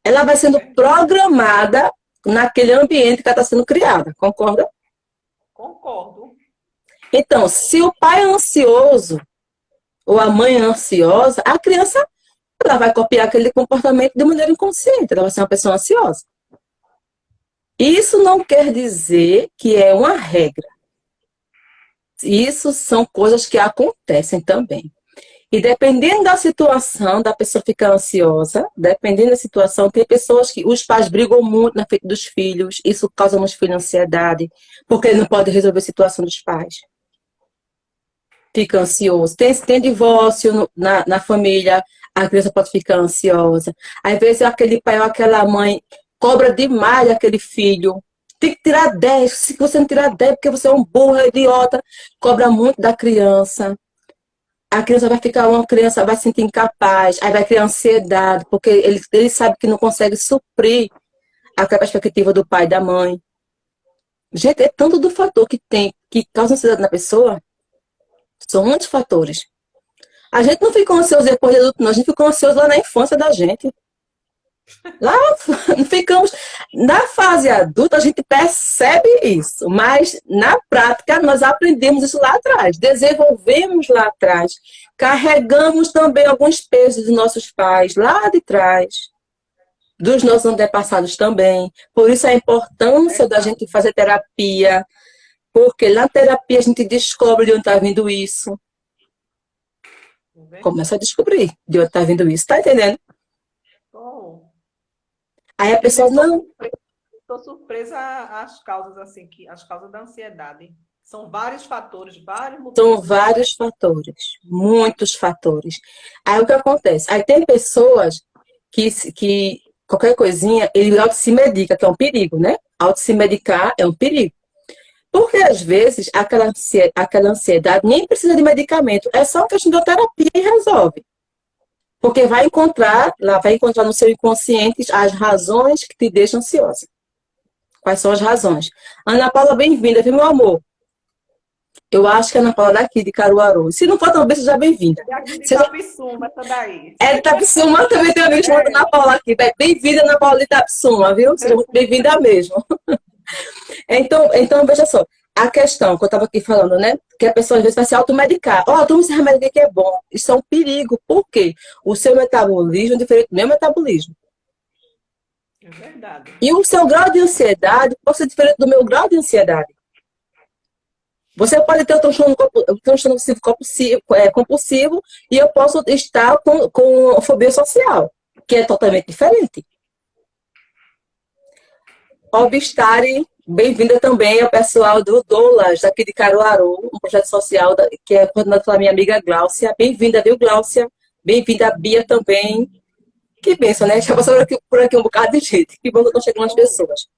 Ela vai sendo programada naquele ambiente que ela está sendo criada, concorda? Concordo. Então, se o pai é ansioso ou a mãe é ansiosa, a criança ela vai copiar aquele comportamento de maneira inconsciente, ela vai ser uma pessoa ansiosa. Isso não quer dizer que é uma regra. Isso são coisas que acontecem também. E dependendo da situação, da pessoa ficar ansiosa, dependendo da situação, tem pessoas que os pais brigam muito na frente dos filhos, isso causa nos filhos ansiedade, porque ele não pode resolver a situação dos pais. Fica ansioso. Tem divórcio na família, a criança pode ficar ansiosa. Às vezes aquele pai ou aquela mãe cobra demais aquele filho. Tem que tirar 10. Se você não tirar 10, porque você é um burro, é idiota, cobra muito da criança. A criança vai ficar uma criança, vai se sentir incapaz, aí vai criar ansiedade, porque ele sabe que não consegue suprir aquela perspectiva do pai e da mãe. Gente, é tanto do fator que tem, que causa ansiedade na pessoa, são muitos fatores. A gente não ficou ansioso depois de adulto, não, a gente ficou ansioso lá na infância da gente. Lá ficamos, na fase adulta a gente percebe isso, mas na prática nós aprendemos isso lá atrás, desenvolvemos lá atrás, carregamos também alguns pesos dos nossos pais lá de trás, dos nossos antepassados também. Por isso a importância da gente fazer terapia, porque na terapia a gente descobre de onde está vindo isso. Começa a descobrir de onde está vindo isso, tá entendendo? Aí a pessoa não. Estou surpresa as causas assim, as causas da ansiedade. São vários fatores, vários motivos. São vários fatores, muitos fatores. Aí o que acontece? Aí tem pessoas que qualquer coisinha, ele auto se medica, que é um perigo, né? Auto se medicar é um perigo. Porque às vezes aquela ansiedade nem precisa de medicamento, é só uma questão de terapia e resolve. Porque ela vai encontrar no seu inconsciente as razões que te deixam ansiosa. Quais são as razões? Ana Paula, bem-vinda, viu, meu amor? Eu acho que a Ana Paula é daqui, de Caruaru. Se não for, talvez seja bem-vinda. É aqui de Seja... Itapissuma, essa daí. É de Itapissuma, também tem amigo chamado Ana Paula aqui. Bem-vinda, Ana Paula de Itapissuma, viu? Seja muito bem-vinda mesmo. Então, veja só. A questão que eu estava aqui falando, né? Que a pessoa às vezes vai se automedicar. Ó, toma esse remédio aqui que é bom. Isso é um perigo. Por quê? O seu metabolismo é diferente do meu metabolismo. É verdade. E o seu grau de ansiedade pode ser diferente do meu grau de ansiedade. Você pode ter um transtorno obsessivo compulsivo e eu posso estar com fobia social, que é totalmente diferente. Obstare, bem-vinda também ao pessoal do Dolas, daqui de Caruaru, um projeto social que é coordenado pela minha amiga Gláucia. Bem-vinda, viu, Gláucia? Bem-vinda a Bia também. Que bênção, né? Já passou por aqui um bocado de gente. Que bom que estão chegando as pessoas.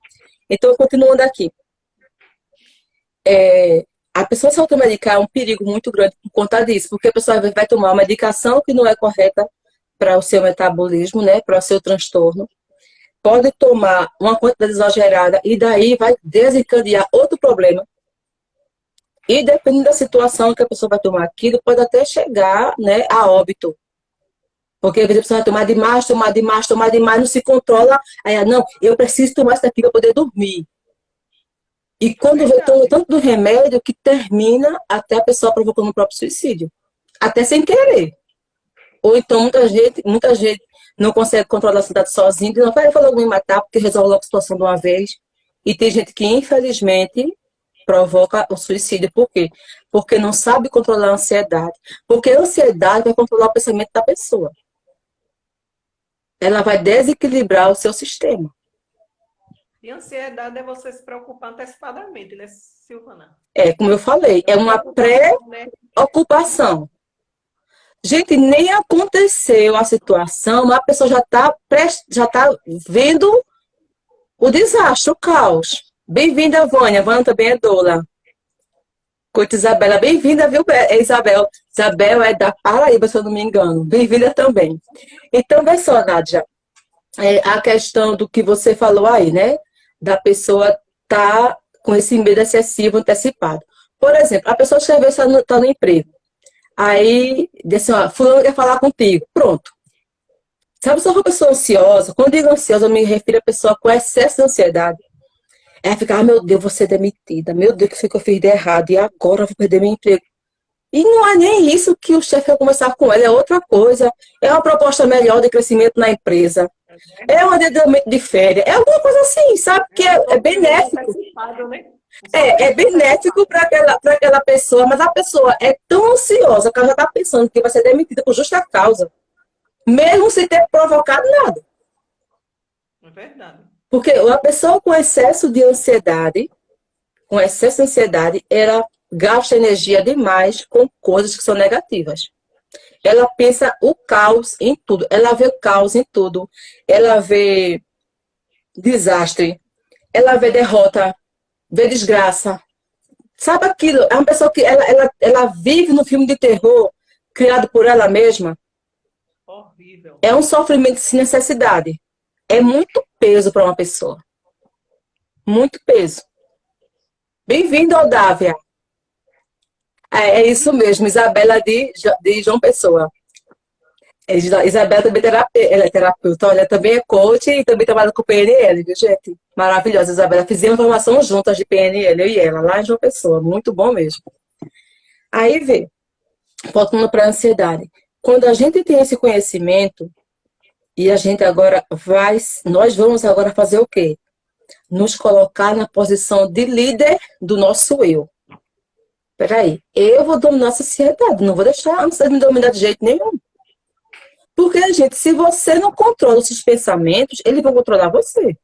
Então, continuando aqui. A pessoa se automedicar é um perigo muito grande por conta disso, porque a pessoa vai tomar uma medicação que não é correta para o seu metabolismo, né? Para o seu transtorno. Pode tomar uma quantidade exagerada e daí vai desencadear outro problema. E dependendo da situação que a pessoa vai tomar aquilo, pode até chegar, né, a óbito. Porque às vezes a pessoa vai tomar demais, não se controla. Aí, não, eu preciso tomar isso daqui para poder dormir. E quando vai tomando tanto do remédio que termina até a pessoa provocando o próprio suicídio. Até sem querer. Ou então muita gente não consegue controlar a ansiedade sozinho, e não vai logo me matar porque resolve logo a situação de uma vez. E tem gente que, infelizmente, provoca o suicídio. Por quê? Porque não sabe controlar a ansiedade. Porque a ansiedade vai controlar o pensamento da pessoa. Ela vai desequilibrar o seu sistema. E ansiedade é você se preocupar antecipadamente, né, Silvana? Como eu falei, é uma pré-ocupação. Gente, nem aconteceu a situação, mas a pessoa já tá vendo o desastre, o caos. Bem-vinda, Vânia. Vânia também é doula. Coita Isabela, bem-vinda, viu, Isabel? Isabel é da Paraíba, se eu não me engano. Bem-vinda também. Então, vê só, Nádia, a questão do que você falou aí, né? Da pessoa tá com esse medo excessivo antecipado. Por exemplo, a pessoa escreveu que está no emprego. Aí, disse assim, ó, fulano quer falar contigo. Pronto. Sabe, se eu sou uma pessoa ansiosa, quando eu digo ansiosa, eu me refiro a pessoa com excesso de ansiedade. Ela fica, meu Deus, vou ser demitida. Meu Deus, o que eu fiz de errado? E agora eu vou perder meu emprego. E não é nem isso que o chefe vai conversar com ela, é outra coisa. É uma proposta melhor de crescimento na empresa. É um adiantamento de férias. É alguma coisa assim, sabe? Que é benéfico. É benéfico para aquela pessoa, mas a pessoa é tão ansiosa que ela já está pensando que vai ser demitida por justa causa, mesmo sem ter provocado nada. É verdade. Porque a pessoa com excesso de ansiedade, ela gasta energia demais com coisas que são negativas. Ela pensa o caos em tudo, ela vê o caos em tudo, ela vê desastre, ela vê derrota, vê desgraça. Sabe aquilo? É uma pessoa que ela vive no filme de terror criado por ela mesma. Horrível. É um sofrimento sem necessidade. É muito peso para uma pessoa. Muito peso. Bem-vindo, Odávia. É isso mesmo, Isabela de João Pessoa. Isabela também ela é terapeuta, olha, também é coach e também trabalha com PNL, viu, gente? Maravilhosa, Isabela. Fizemos formação juntas de PNL, eu e ela, lá em João Pessoa. Muito bom mesmo. Aí vê, voltando para a ansiedade. Quando a gente tem esse conhecimento, e a gente agora nós vamos agora fazer o quê? Nos colocar na posição de líder do nosso eu. Peraí, eu vou dominar essa ansiedade, não vou deixar a ansiedade me dominar de jeito nenhum. Porque, gente, se você não controla os seus pensamentos, eles vão controlar você.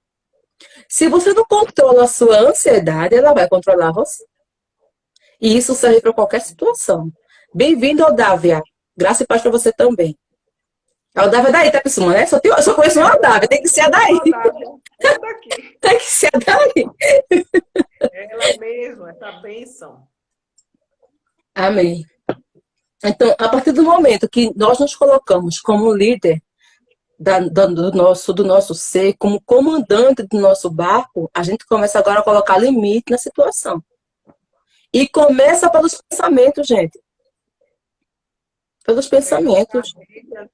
Se você não controla a sua ansiedade, ela vai controlar você. E isso serve para qualquer situação. Bem-vindo, Odávia. Graça e paz para você também. A Odávia é daí, tá, pessoal, né? Eu só conheço uma Odávia, tem que ser a daí. Tem que ser a daí. Ela mesma, essa bênção. Amém. Então, a partir do momento que nós nos colocamos como líder do nosso ser, como comandante do nosso barco, a gente começa agora a colocar limite na situação. E começa pelos pensamentos, gente. Pelos Pegamos a pensamentos. rédea,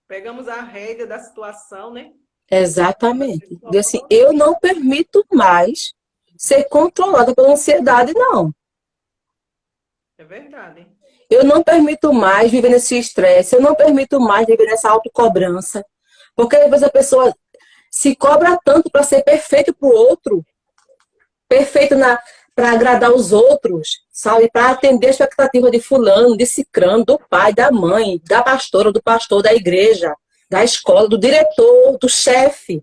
pegamos a rédea da situação, né? A Exatamente. E assim, pessoa, eu não permito mais ser controlada pela ansiedade, não. é verdade. Eu não permito mais viver nesse estresse, eu não permito mais viver nessa autocobrança. Porque às vezes a pessoa se cobra tanto para ser perfeito para o outro, perfeito para agradar os outros, sabe? Para atender a expectativa de fulano, de cicrano, do pai, da mãe, da pastora, do pastor, da igreja, da escola, do diretor, do chefe.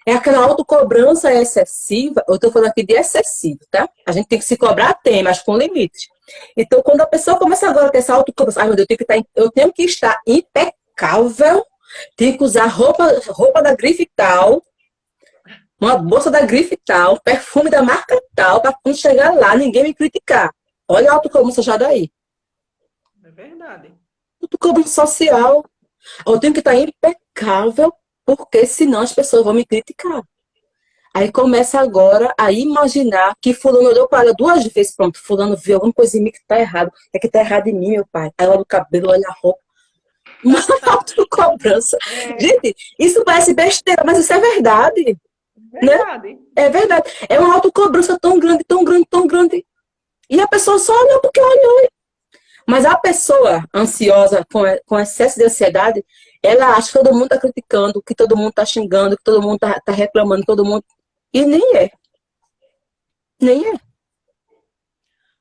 É aquela autocobrança excessiva. Eu estou falando aqui de excessivo, tá? A gente tem que se cobrar, tem, mas com limites. Então, quando a pessoa começa agora a ter essa autocobrança, ai meu Deus, eu tenho que estar impecável, tenho que usar roupa da grife tal, uma bolsa da grife tal, perfume da marca tal, para quando chegar lá ninguém me criticar. Olha a autocobrança já daí. É verdade. Autocobrança social. Eu tenho que estar impecável, porque senão as pessoas vão me criticar. Aí começa agora a imaginar que fulano olhou para ela duas vezes, pronto, fulano viu alguma coisa em mim que tá errado. É que tá errado em mim, meu pai. Aí olha o cabelo, olha a roupa. Uma autocobrança. É Gente, isso parece besteira, mas isso é verdade, né? verdade. É verdade. É uma autocobrança tão grande, tão grande, tão grande. E a pessoa só olhou porque olhou. Mas a pessoa ansiosa, com excesso de ansiedade, ela acha que todo mundo está criticando, que todo mundo está xingando, que todo mundo está reclamando, que todo mundo. E nem é. Nem é.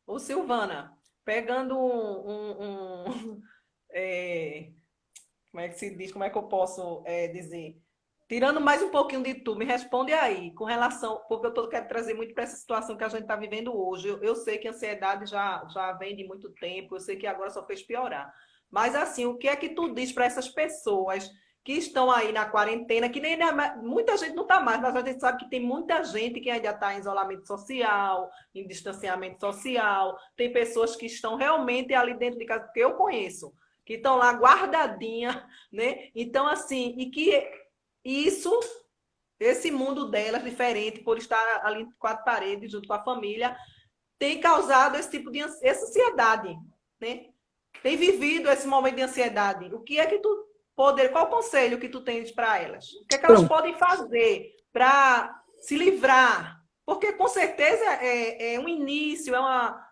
Ô, Silvana, pegando é, como é que se diz, como é que eu posso dizer? Tirando mais um pouquinho de tu, me responde aí, com relação, porque eu tô, quero trazer muito para essa situação que a gente está vivendo hoje. Eu sei que a ansiedade já vem de muito tempo, eu sei que agora só fez piorar. Mas assim, o que é que tu diz para essas pessoas que estão aí na quarentena, que nem muita gente não está mais, mas a gente sabe que tem muita gente que ainda está em isolamento social, em distanciamento social, tem pessoas que estão realmente ali dentro de casa, porque eu conheço, que estão lá guardadinha, né? Então, assim, e que isso, esse mundo delas, diferente, por estar ali em quatro paredes, junto com a família, tem causado esse tipo de essa ansiedade, né? Tem vivido esse momento de ansiedade. O que é que tu qual o conselho que tu tens para elas? O que é que elas Pronto. podem fazer para se livrar? Porque com certeza é um início,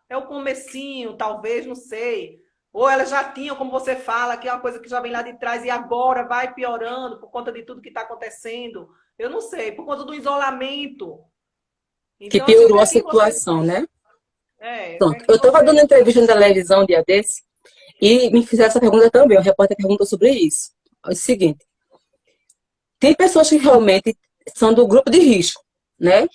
é o comecinho, talvez, não sei. Ou elas já tinham, como você fala, que é uma coisa que já vem lá de trás e agora vai piorando por conta de tudo que está acontecendo. Eu não sei, por conta do isolamento. Que Então, assim, o que piorou a é que você situação, diz? né? O que é Pronto. que Eu estava dando você. entrevista na televisão um dia desse e me fizeram essa pergunta também. O repórter perguntou sobre isso. É o seguinte: tem pessoas que realmente são do grupo de risco, né?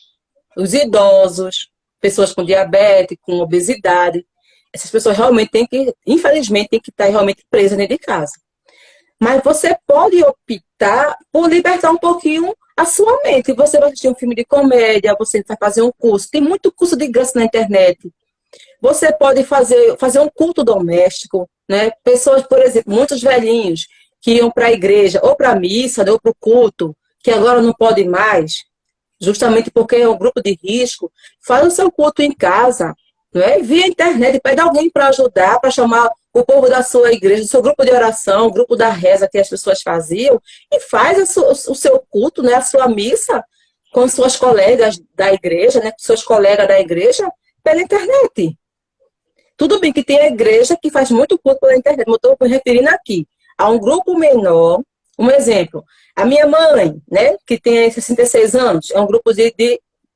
Os idosos, pessoas com diabetes, com obesidade. Essas pessoas realmente têm que, infelizmente, têm que estar realmente presas dentro de casa. Mas você pode optar por libertar um pouquinho a sua mente. Você vai assistir um filme de comédia, você vai fazer um curso. Tem muito curso de graça na internet. Você pode fazer um culto doméstico, né? Pessoas, por exemplo, muitos velhinhos que iam para a igreja, ou para a missa, né, ou para o culto, que agora não podem mais, justamente porque é um grupo de risco, faz o seu culto em casa, não é? Via internet, pede alguém para ajudar, para chamar o povo da sua igreja, do seu grupo de oração, o grupo da reza que as pessoas faziam, e faz o seu culto, né, a sua missa com suas colegas da igreja, né, com seus colegas da igreja, pela internet. Tudo bem que tem a igreja que faz muito culto pela internet, mas eu estou me referindo aqui a um grupo menor. Um exemplo, a minha mãe, né, que tem 66 anos, é um grupo de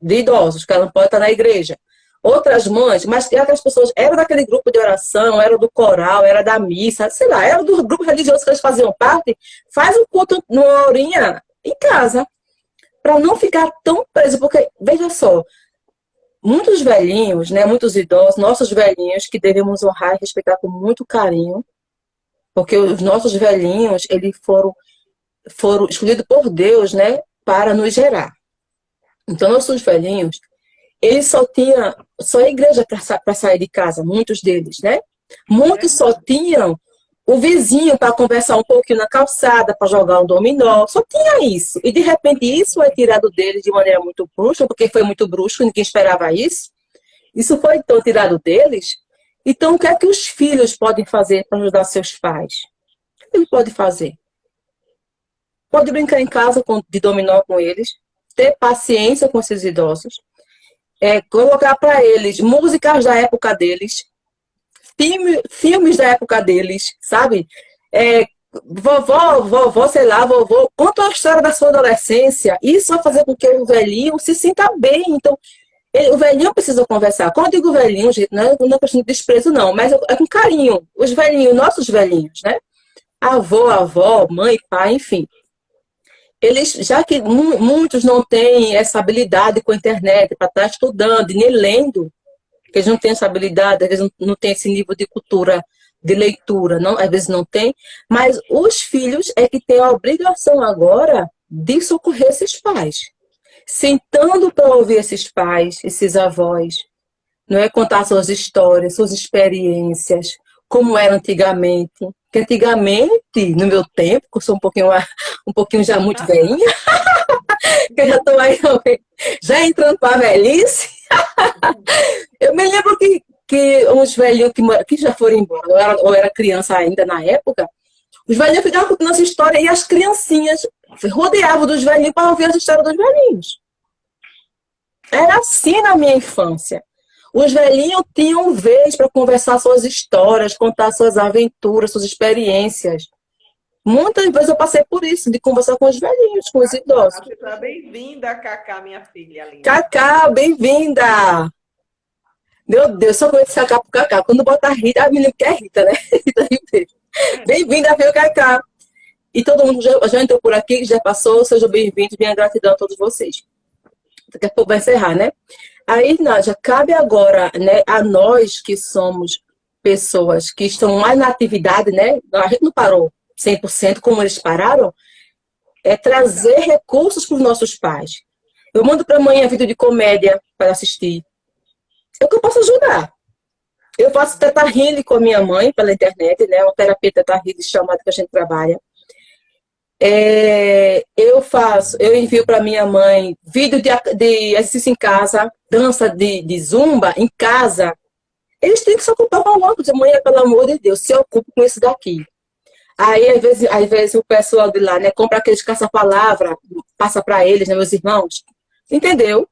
idosos, que ela não pode estar na igreja. Outras mães, mas aquelas pessoas eram daquele grupo de oração, eram do coral, era da missa, sei lá, era do grupo religioso que eles faziam parte, faz o culto numa horinha em casa, para não ficar tão preso, porque, veja só, muitos velhinhos, né, muitos idosos, nossos velhinhos, que devemos honrar e respeitar com muito carinho, porque os nossos velhinhos, eles foram escolhidos por Deus, né, para nos gerar. Então, nossos velhinhos, eles só a igreja para sair de casa, muitos deles, né? Muitos só tinham o vizinho para conversar um pouquinho na calçada, para jogar um dominó, só tinha isso. E de repente isso é tirado deles de maneira muito brusca, porque foi muito brusco, ninguém esperava isso. Isso foi então tirado deles. Então o que é que os filhos podem fazer para ajudar seus pais? O que ele pode fazer? Pode brincar em casa de dominó com eles, ter paciência com esses idosos, colocar para eles músicas da época deles, filmes da época deles, sabe? Vovó, sei lá, vovô, conta a história da sua adolescência. Isso vai fazer com que o velhinho se sinta bem. Então, o velhinho precisa conversar. Quando eu digo velhinho, gente, não é questão de desprezo, não, mas é com carinho. Os velhinhos, nossos velhinhos, né? Avó, mãe, pai, enfim. Eles, já que muitos não têm essa habilidade com a internet para estar estudando e nem lendo, porque eles não têm essa habilidade, às vezes não têm esse nível de cultura, de leitura, não, às vezes não tem, mas os filhos é que têm a obrigação agora de socorrer esses pais. Sentando para ouvir esses pais, esses avós, não é contar suas histórias, suas experiências, como era antigamente. Porque antigamente, no meu tempo, que eu sou um pouquinho já muito velhinha, que eu já estou aí, já entrando para a velhice, eu me lembro que uns velhinhos que já foram embora, eu era criança ainda na época, os velhinhos ficavam contando essa história e as criancinhas rodeavam dos velhinhos para ouvir as histórias dos velhinhos. Era assim na minha infância. Os velhinhos tinham vez para conversar suas histórias, contar suas aventuras, suas experiências. Muitas vezes eu passei por isso, de conversar com os velhinhos, com os idosos. Seja bem-vinda, Cacá, minha filha linda. Cacá, bem-vinda! Meu Deus, só conheço Cacá por Cacá. Quando bota Rita, a menina que é Rita, né? Bem-vinda, viu, Cacá? E todo mundo já entrou por aqui, já passou, sejam bem-vindos, minha gratidão a todos vocês. Daqui a pouco vai encerrar, né? Aí, Nádia, cabe agora, né, a nós que somos pessoas que estão mais na atividade, né? A gente não parou 100% como eles pararam, é trazer recursos para os nossos pais. Eu mando para amanhã vídeo de comédia para assistir. É o que eu posso ajudar. Eu faço Teta Healing com a minha mãe pela internet, né? Uma terapia Teta Healing chamada que a gente trabalha. Eu envio para minha mãe vídeo de exercício em casa, dança de zumba em casa. Eles têm que se ocupar com alguma coisa. Mãe, pelo amor de Deus, se ocupe com isso daqui. Aí, às vezes o pessoal de lá, né, compra aqueles caça-palavra, passa para eles, né, meus irmãos. Entendeu?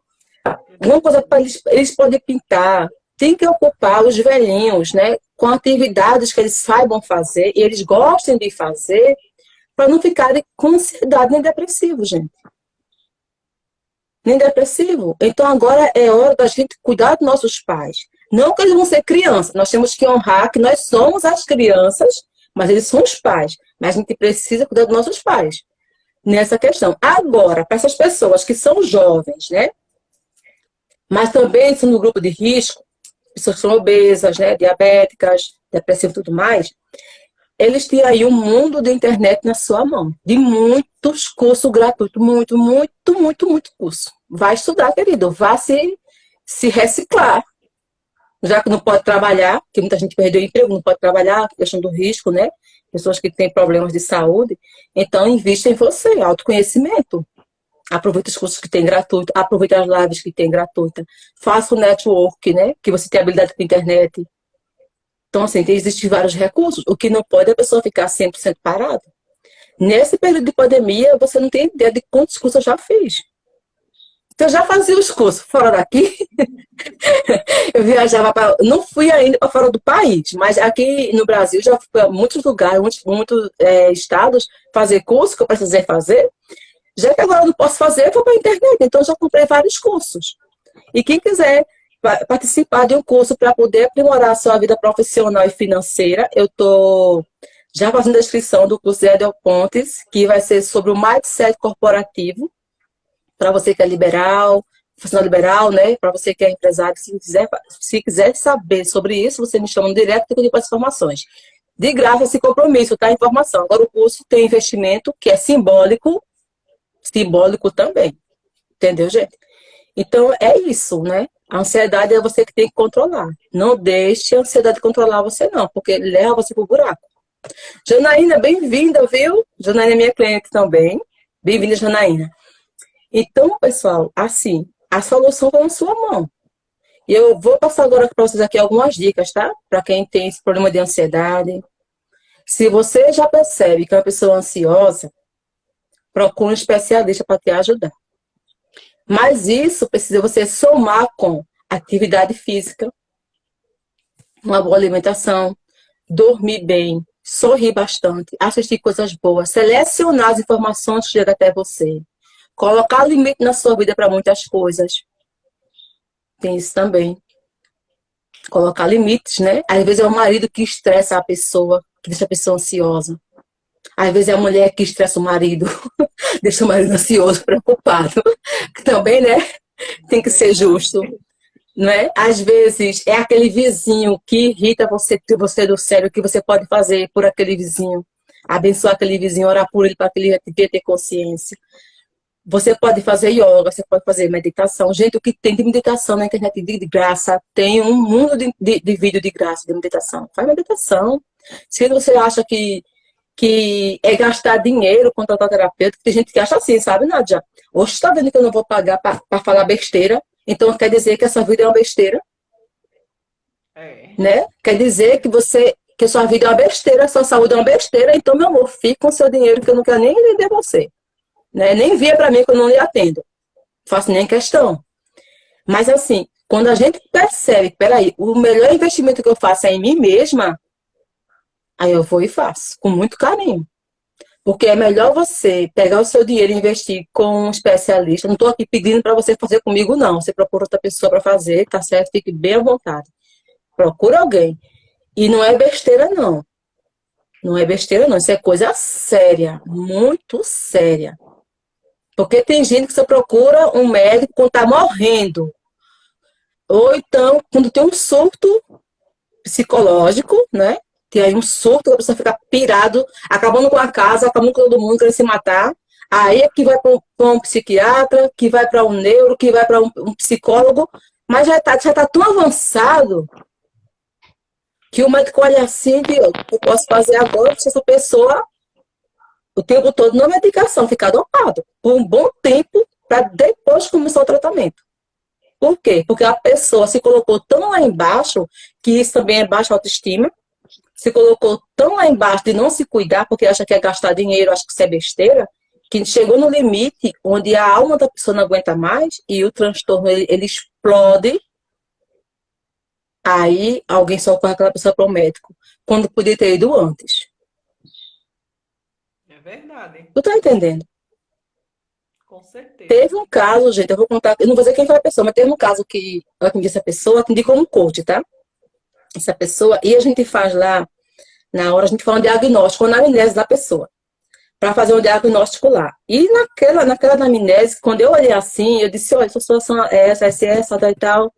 Alguma coisa para eles podem pintar. Tem que ocupar os velhinhos, né, com atividades que eles saibam fazer e eles gostem de fazer, para não ficarem com ansiedade nem depressivo, gente. Nem depressivo. Então agora é hora da gente cuidar dos nossos pais. Não que eles vão ser crianças, nós temos que honrar que nós somos as crianças, mas eles são os pais. Mas a gente precisa cuidar dos nossos pais nessa questão. Agora, para essas pessoas que são jovens, né? Mas também são no grupo de risco, pessoas que são obesas, né? Diabéticas, depressivas e tudo mais, eles têm aí um mundo de internet na sua mão, de muitos cursos gratuitos, muito curso. Vai estudar, querido, vá se reciclar. Já que não pode trabalhar, porque muita gente perdeu o emprego, não pode trabalhar, questão do risco, né? Pessoas que têm problemas de saúde. Então, invista em você, autoconhecimento. Aproveita os cursos que tem gratuito, aproveita as lives que tem gratuita. Faça o network, né? Que você tem habilidade com a internet. Então, assim, existem vários recursos. O que não pode é a pessoa ficar 100% parada. Nesse período de pandemia, você não tem ideia de quantos cursos eu já fiz. Então, eu já fazia os cursos fora daqui. Eu viajava para... Não fui ainda para fora do país, mas aqui no Brasil já fui a muitos lugares, muitos estados fazer curso que eu precisei fazer. Já que agora eu não posso fazer, eu vou para a internet. Então, eu já comprei vários cursos. E quem quiser participar de um curso para poder aprimorar a sua vida profissional e financeira, eu estou já fazendo a inscrição do curso de Edel Pontes, que vai ser sobre o mindset corporativo, para você que é liberal, profissional liberal, né? Para você que é empresário, se quiser saber sobre isso, você me chama no direct e eu digo as informações. De graça esse compromisso, tá? A informação. Agora o curso tem investimento que é simbólico também. Entendeu, gente? Então, é isso, né? A ansiedade é você que tem que controlar. Não deixe a ansiedade controlar você, não, porque leva você pro buraco. Janaína, bem-vinda, viu? Janaína é minha cliente também. Bem-vinda, Janaína. Então, pessoal, assim, a solução está na sua mão. E eu vou passar agora para vocês aqui algumas dicas, tá? Para quem tem esse problema de ansiedade. Se você já percebe que é uma pessoa ansiosa, procure um especialista para te ajudar. Mas isso precisa você somar com atividade física, uma boa alimentação, dormir bem, sorrir bastante, assistir coisas boas, selecionar as informações que chegam até você, colocar limite na sua vida para muitas coisas. Tem isso também. Colocar limites, né? Às vezes é o marido que estressa a pessoa, que deixa a pessoa ansiosa. Às vezes é a mulher que estressa o marido, deixa o marido ansioso, preocupado. Também, né? Tem que ser justo, né? Às vezes é aquele vizinho que irrita você do sério, o que você pode fazer por aquele vizinho. Abençoar aquele vizinho, orar por ele para que ele ter consciência. Você pode fazer yoga, você pode fazer meditação. Gente, o que tem de meditação na internet de graça, tem um mundo de vídeo de graça de meditação. Faz meditação. Se você acha que é gastar dinheiro com o terapeuta, tem gente que acha assim, sabe, Nádia? Hoje está vendo que eu não vou pagar para falar besteira, então quer dizer que essa vida é uma besteira? Né? Quer dizer que sua vida é uma besteira, sua saúde é uma besteira, então, meu amor, fique com o seu dinheiro que eu não quero nem vender você. Né? Nem via para mim que eu não lhe atendo. Faço nem questão. Mas assim, quando a gente percebe, peraí, o melhor investimento que eu faço é em mim mesma, aí eu vou e faço, com muito carinho. Porque é melhor você pegar o seu dinheiro e investir com um especialista. Não estou aqui pedindo para você fazer comigo, não. Você procura outra pessoa para fazer, tá certo? Fique bem à vontade. Procura alguém. E não é besteira, não. Não é besteira, não. Isso é coisa séria. Muito séria. Porque tem gente que você procura um médico quando está morrendo. Ou então, quando tem um surto psicológico, né? Tem aí um surto, a pessoa fica pirado, acabando com a casa, acabando com todo mundo, querendo se matar. Aí é que vai para um psiquiatra, que vai para um neuro, que vai para um psicólogo, mas já tá tão avançado que o médico olha assim, que eu posso fazer agora se essa pessoa o tempo todo na medicação, ficar dopado por um bom tempo para depois começar o tratamento. Por quê? Porque a pessoa se colocou tão lá embaixo, que isso também é baixa autoestima, se colocou tão lá embaixo de não se cuidar, porque acha que é gastar dinheiro, acha que isso é besteira, que chegou no limite onde a alma da pessoa não aguenta mais e o transtorno ele explode. Aí alguém socorre aquela pessoa para o médico, quando podia ter ido antes. É verdade. Tu tá entendendo? Com certeza. Teve um caso, gente, eu vou contar, eu não vou dizer quem foi a pessoa, mas teve um caso que eu atendi essa pessoa, atendi como coach, tá? Essa pessoa, e a gente faz lá, na hora a gente faz um diagnóstico, uma anamnese da pessoa, para fazer um diagnóstico lá. E naquela anamnese, quando eu olhei assim, eu disse, olha, sua situação é essa e tal.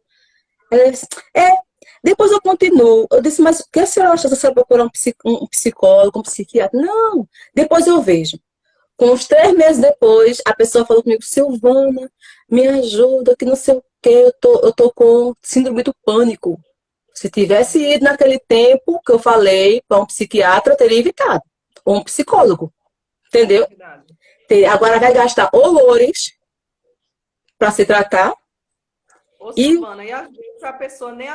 Ela disse, depois eu continuo. Eu disse, mas o que a senhora acha se você procurar um psicólogo, um psiquiatra? Não, depois eu vejo. Com uns 3 meses depois, a pessoa falou comigo, Silvana, me ajuda, que não sei o quê, eu tô com síndrome do pânico. Se tivesse ido naquele tempo que eu falei para um psiquiatra, eu teria evitado. Ou um psicólogo. Entendeu? Agora vai gastar horrores para se tratar. Ô, Silvana, e às vezes a pessoa nem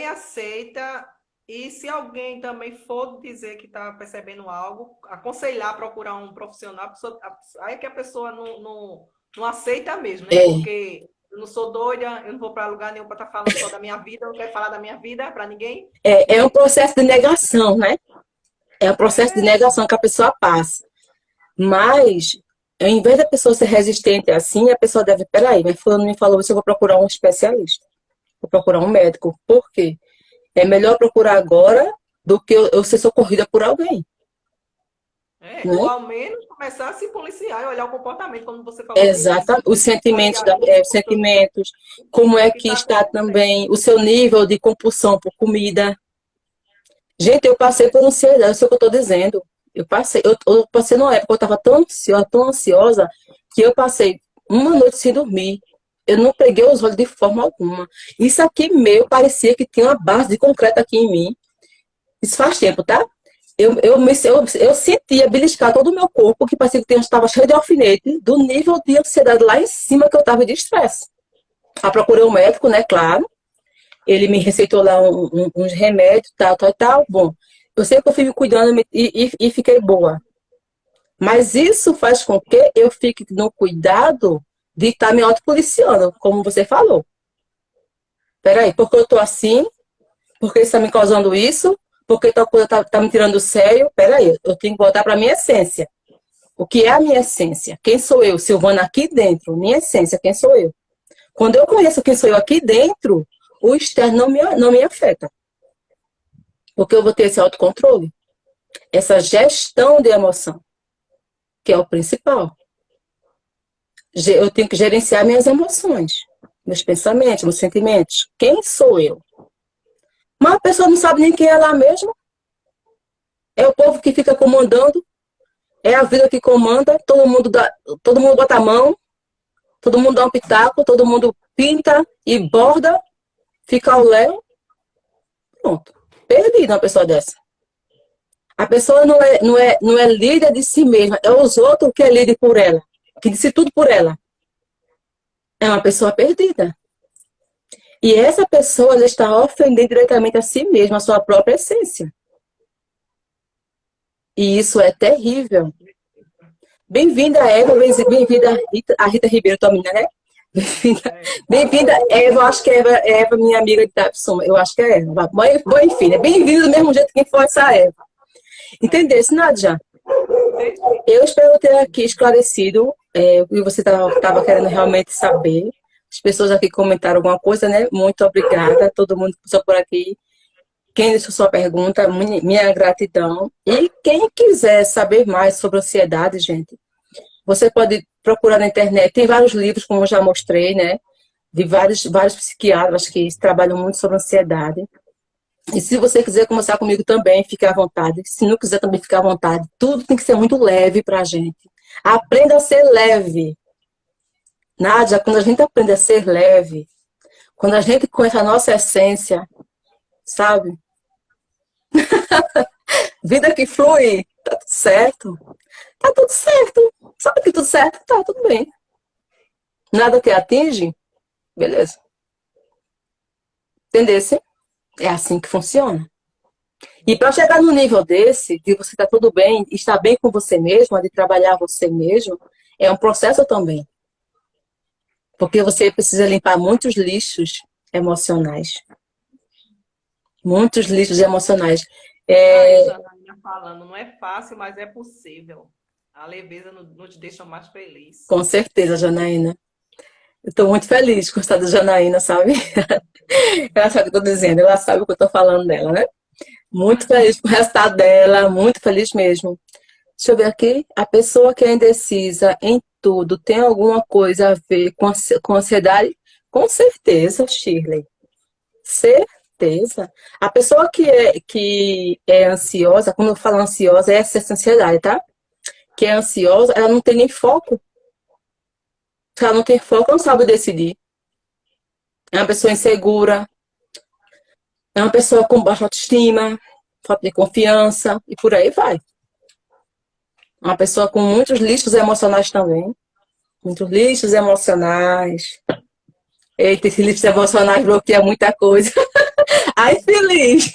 aceita, e se alguém também for dizer que está percebendo algo, aconselhar, procurar um profissional, aí é que a pessoa não aceita mesmo, né? Porque eu não sou doida, eu não vou para lugar nenhum para estar falando só da minha vida, eu não quero falar da minha vida para ninguém. É um processo de negação, né? É um processo de negação que a pessoa passa. Mas, ao invés da pessoa ser resistente assim, a pessoa deve, peraí, mas fulano me falou isso, eu vou procurar um especialista. Vou procurar um médico. Por quê? É melhor procurar agora do que eu ser socorrida por alguém. Né? Ou ao menos começar a se policiar e olhar o comportamento, como você falou. Exatamente. Os sentimentos, como é que está também o seu nível de compulsão por comida. Gente, eu passei por ansiedade, eu sei o que eu estou dizendo. Eu passei numa época que eu estava tão ansiosa, que eu passei uma noite sem dormir. eu não peguei os olhos de forma alguma. Isso aqui meu parecia que tinha uma base de concreto aqui em mim. Isso faz tempo, tá? Eu sentia beliscar todo o meu corpo, que parecia que estava cheio de alfinete, do nível de ansiedade lá em cima que eu estava de estresse. Aí procurei um médico, né, claro. Ele me receitou lá uns remédios, tal, tal, tal. Bom, eu sei que eu fui me cuidando e fiquei boa. Mas isso faz com que eu fique no cuidado de estar me autopoliciando, como você falou. Peraí, porque eu tô assim? Porque isso está me causando isso? Porque tal coisa tá me tirando do sério? Peraí, eu tenho que voltar para a minha essência. O que é a minha essência? Quem sou eu? Silvana aqui dentro. Minha essência, quem sou eu? Quando eu conheço quem sou eu aqui dentro, o externo não me afeta. Porque eu vou ter esse autocontrole. Essa gestão de emoção, que é o principal. Eu tenho que gerenciar minhas emoções, meus pensamentos, meus sentimentos. Quem sou eu? Mas a pessoa não sabe nem quem é ela mesma. É o povo que fica comandando. É a vida que comanda. Todo mundo bota a mão. Todo mundo dá um pitaco. Todo mundo pinta e borda. Fica ao léu. Pronto. Perdido uma pessoa dessa. A pessoa não é líder de si mesma. É os outros que é líder por ela. Que disse tudo por ela. É uma pessoa perdida. E essa pessoa já está ofendendo diretamente a si mesma, a sua própria essência. E isso é terrível. Bem-vinda, Eva. Bem-vinda, a Rita Ribeiro, tua menina, né? Bem-vinda, Eva. Eu acho que é Eva, minha amiga de Tapsuma. Eu acho que é Eva. Bom, enfim, né? Bem-vinda do mesmo jeito que foi essa Eva. Entendesse, Nádia? Eu espero ter aqui esclarecido o que você estava querendo realmente saber. As pessoas aqui comentaram alguma coisa, né? Muito obrigada. Todo mundo que passou por aqui. Quem deixou sua pergunta, minha gratidão. E quem quiser saber mais sobre ansiedade, gente, você pode procurar na internet. Tem vários livros, como eu já mostrei, né? De vários psiquiatras que trabalham muito sobre ansiedade. E se você quiser conversar comigo também, fique à vontade. Se não quiser também, fique à vontade. Tudo tem que ser muito leve pra gente. Aprenda a ser leve. Nádia, quando a gente aprende a ser leve, quando a gente conhece a nossa essência, sabe? Vida que flui, tá tudo certo. Tá tudo certo. Sabe que tudo certo? Tá tudo bem. Nada te atinge? Beleza. Entendesse? É assim que funciona. E para chegar no nível desse, de você estar tudo bem, estar bem com você mesmo, de trabalhar você mesmo, é um processo também. Porque você precisa limpar muitos lixos emocionais. Muitos lixos emocionais. Janaína falando, não é fácil, mas é possível. A leveza não te deixa mais feliz. Com certeza, Janaína. Eu estou muito feliz de gostar da Janaína, sabe? Ela sabe o que eu estou dizendo, ela sabe o que eu estou falando dela, né? Muito feliz com o resultado dela, muito feliz mesmo. Deixa eu ver aqui. A pessoa que é indecisa em tudo tem alguma coisa a ver com ansiedade? Com certeza, Shirley. Certeza. A pessoa que é ansiosa, quando eu falo ansiosa, é essa ansiedade, tá? Que é ansiosa, ela não tem nem foco. Se ela não tem foco, ela não sabe decidir. É uma pessoa insegura, é uma pessoa com baixa autoestima, falta de confiança e por aí vai. Uma pessoa com muitos lixos emocionais também. Muitos lixos emocionais. Eita, esse lixo emocionais bloqueia muita coisa. Ai, feliz.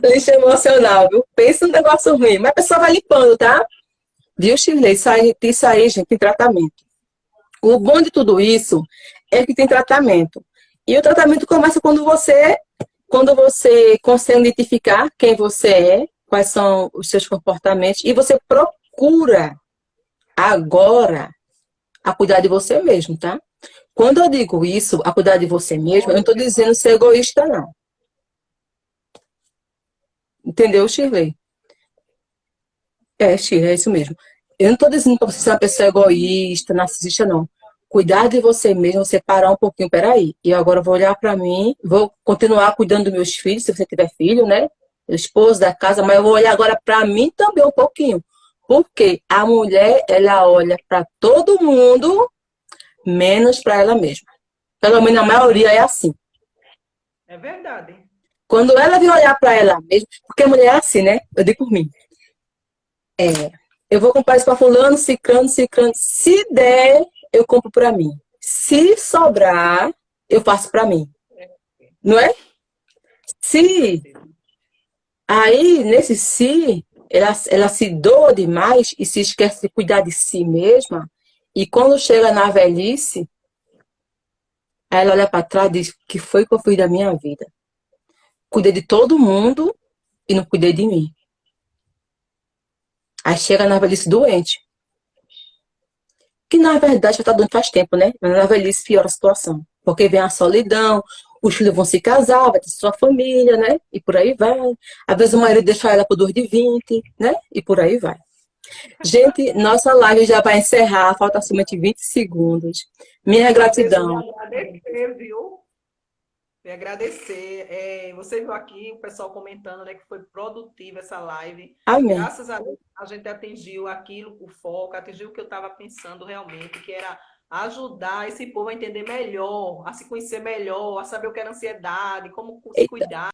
Lixo emocional, viu? Pensa num negócio ruim. Mas a pessoa vai limpando, tá? Viu, Shirley? Isso aí, gente, tem tratamento. O bom de tudo isso é que tem tratamento. E o tratamento começa quando você consegue identificar quem você é, quais são os seus comportamentos, e você procura agora a cuidar de você mesmo, tá? Quando eu digo isso, a cuidar de você mesmo, eu não estou dizendo ser egoísta, não. Entendeu, Shirley? Shirley, é isso mesmo. Eu não estou dizendo para você ser uma pessoa egoísta, narcisista, não. Cuidar de você mesmo, você parar um pouquinho, peraí. E agora eu vou olhar para mim, vou continuar cuidando dos meus filhos, se você tiver filho, né? Meu esposo, da casa, mas eu vou olhar agora para mim também um pouquinho. Porque a mulher, ela olha para todo mundo, menos para ela mesma. Pelo menos a maioria é assim. É verdade. Quando ela vem olhar para ela mesma, porque a mulher é assim, né? Eu digo por mim. Eu vou comprar isso para fulano, ciclano, ciclano. Se der, eu compro para mim. Se sobrar, eu faço para mim. Não é? Com Se certeza. aí, nesse si, ela se doa demais e se esquece de cuidar de si mesma. E quando chega na velhice, aí ela olha para trás e diz: que foi que eu fiz da minha vida? Cuidei de todo mundo e não cuidei de mim. Aí chega na velhice doente. Que na verdade já está doente faz tempo, né? Mas na velhice piora a situação. Porque vem a solidão, os filhos vão se casar, vai ter sua família, né? E por aí vai. Às vezes o marido deixa ela por 2 de 20, né? E por aí vai. Gente, nossa live já vai encerrar, falta somente 20 segundos. Minha Eu deixo de gratidão. agradecer, viu? E agradecer. Você viu aqui o pessoal comentando, né, que foi produtiva essa live. Amém. Graças a Deus, a gente atingiu aquilo, o foco, atingiu o que eu estava pensando realmente, que era ajudar esse povo a entender melhor, a se conhecer melhor, a saber o que era ansiedade, como se Eita, cuidar.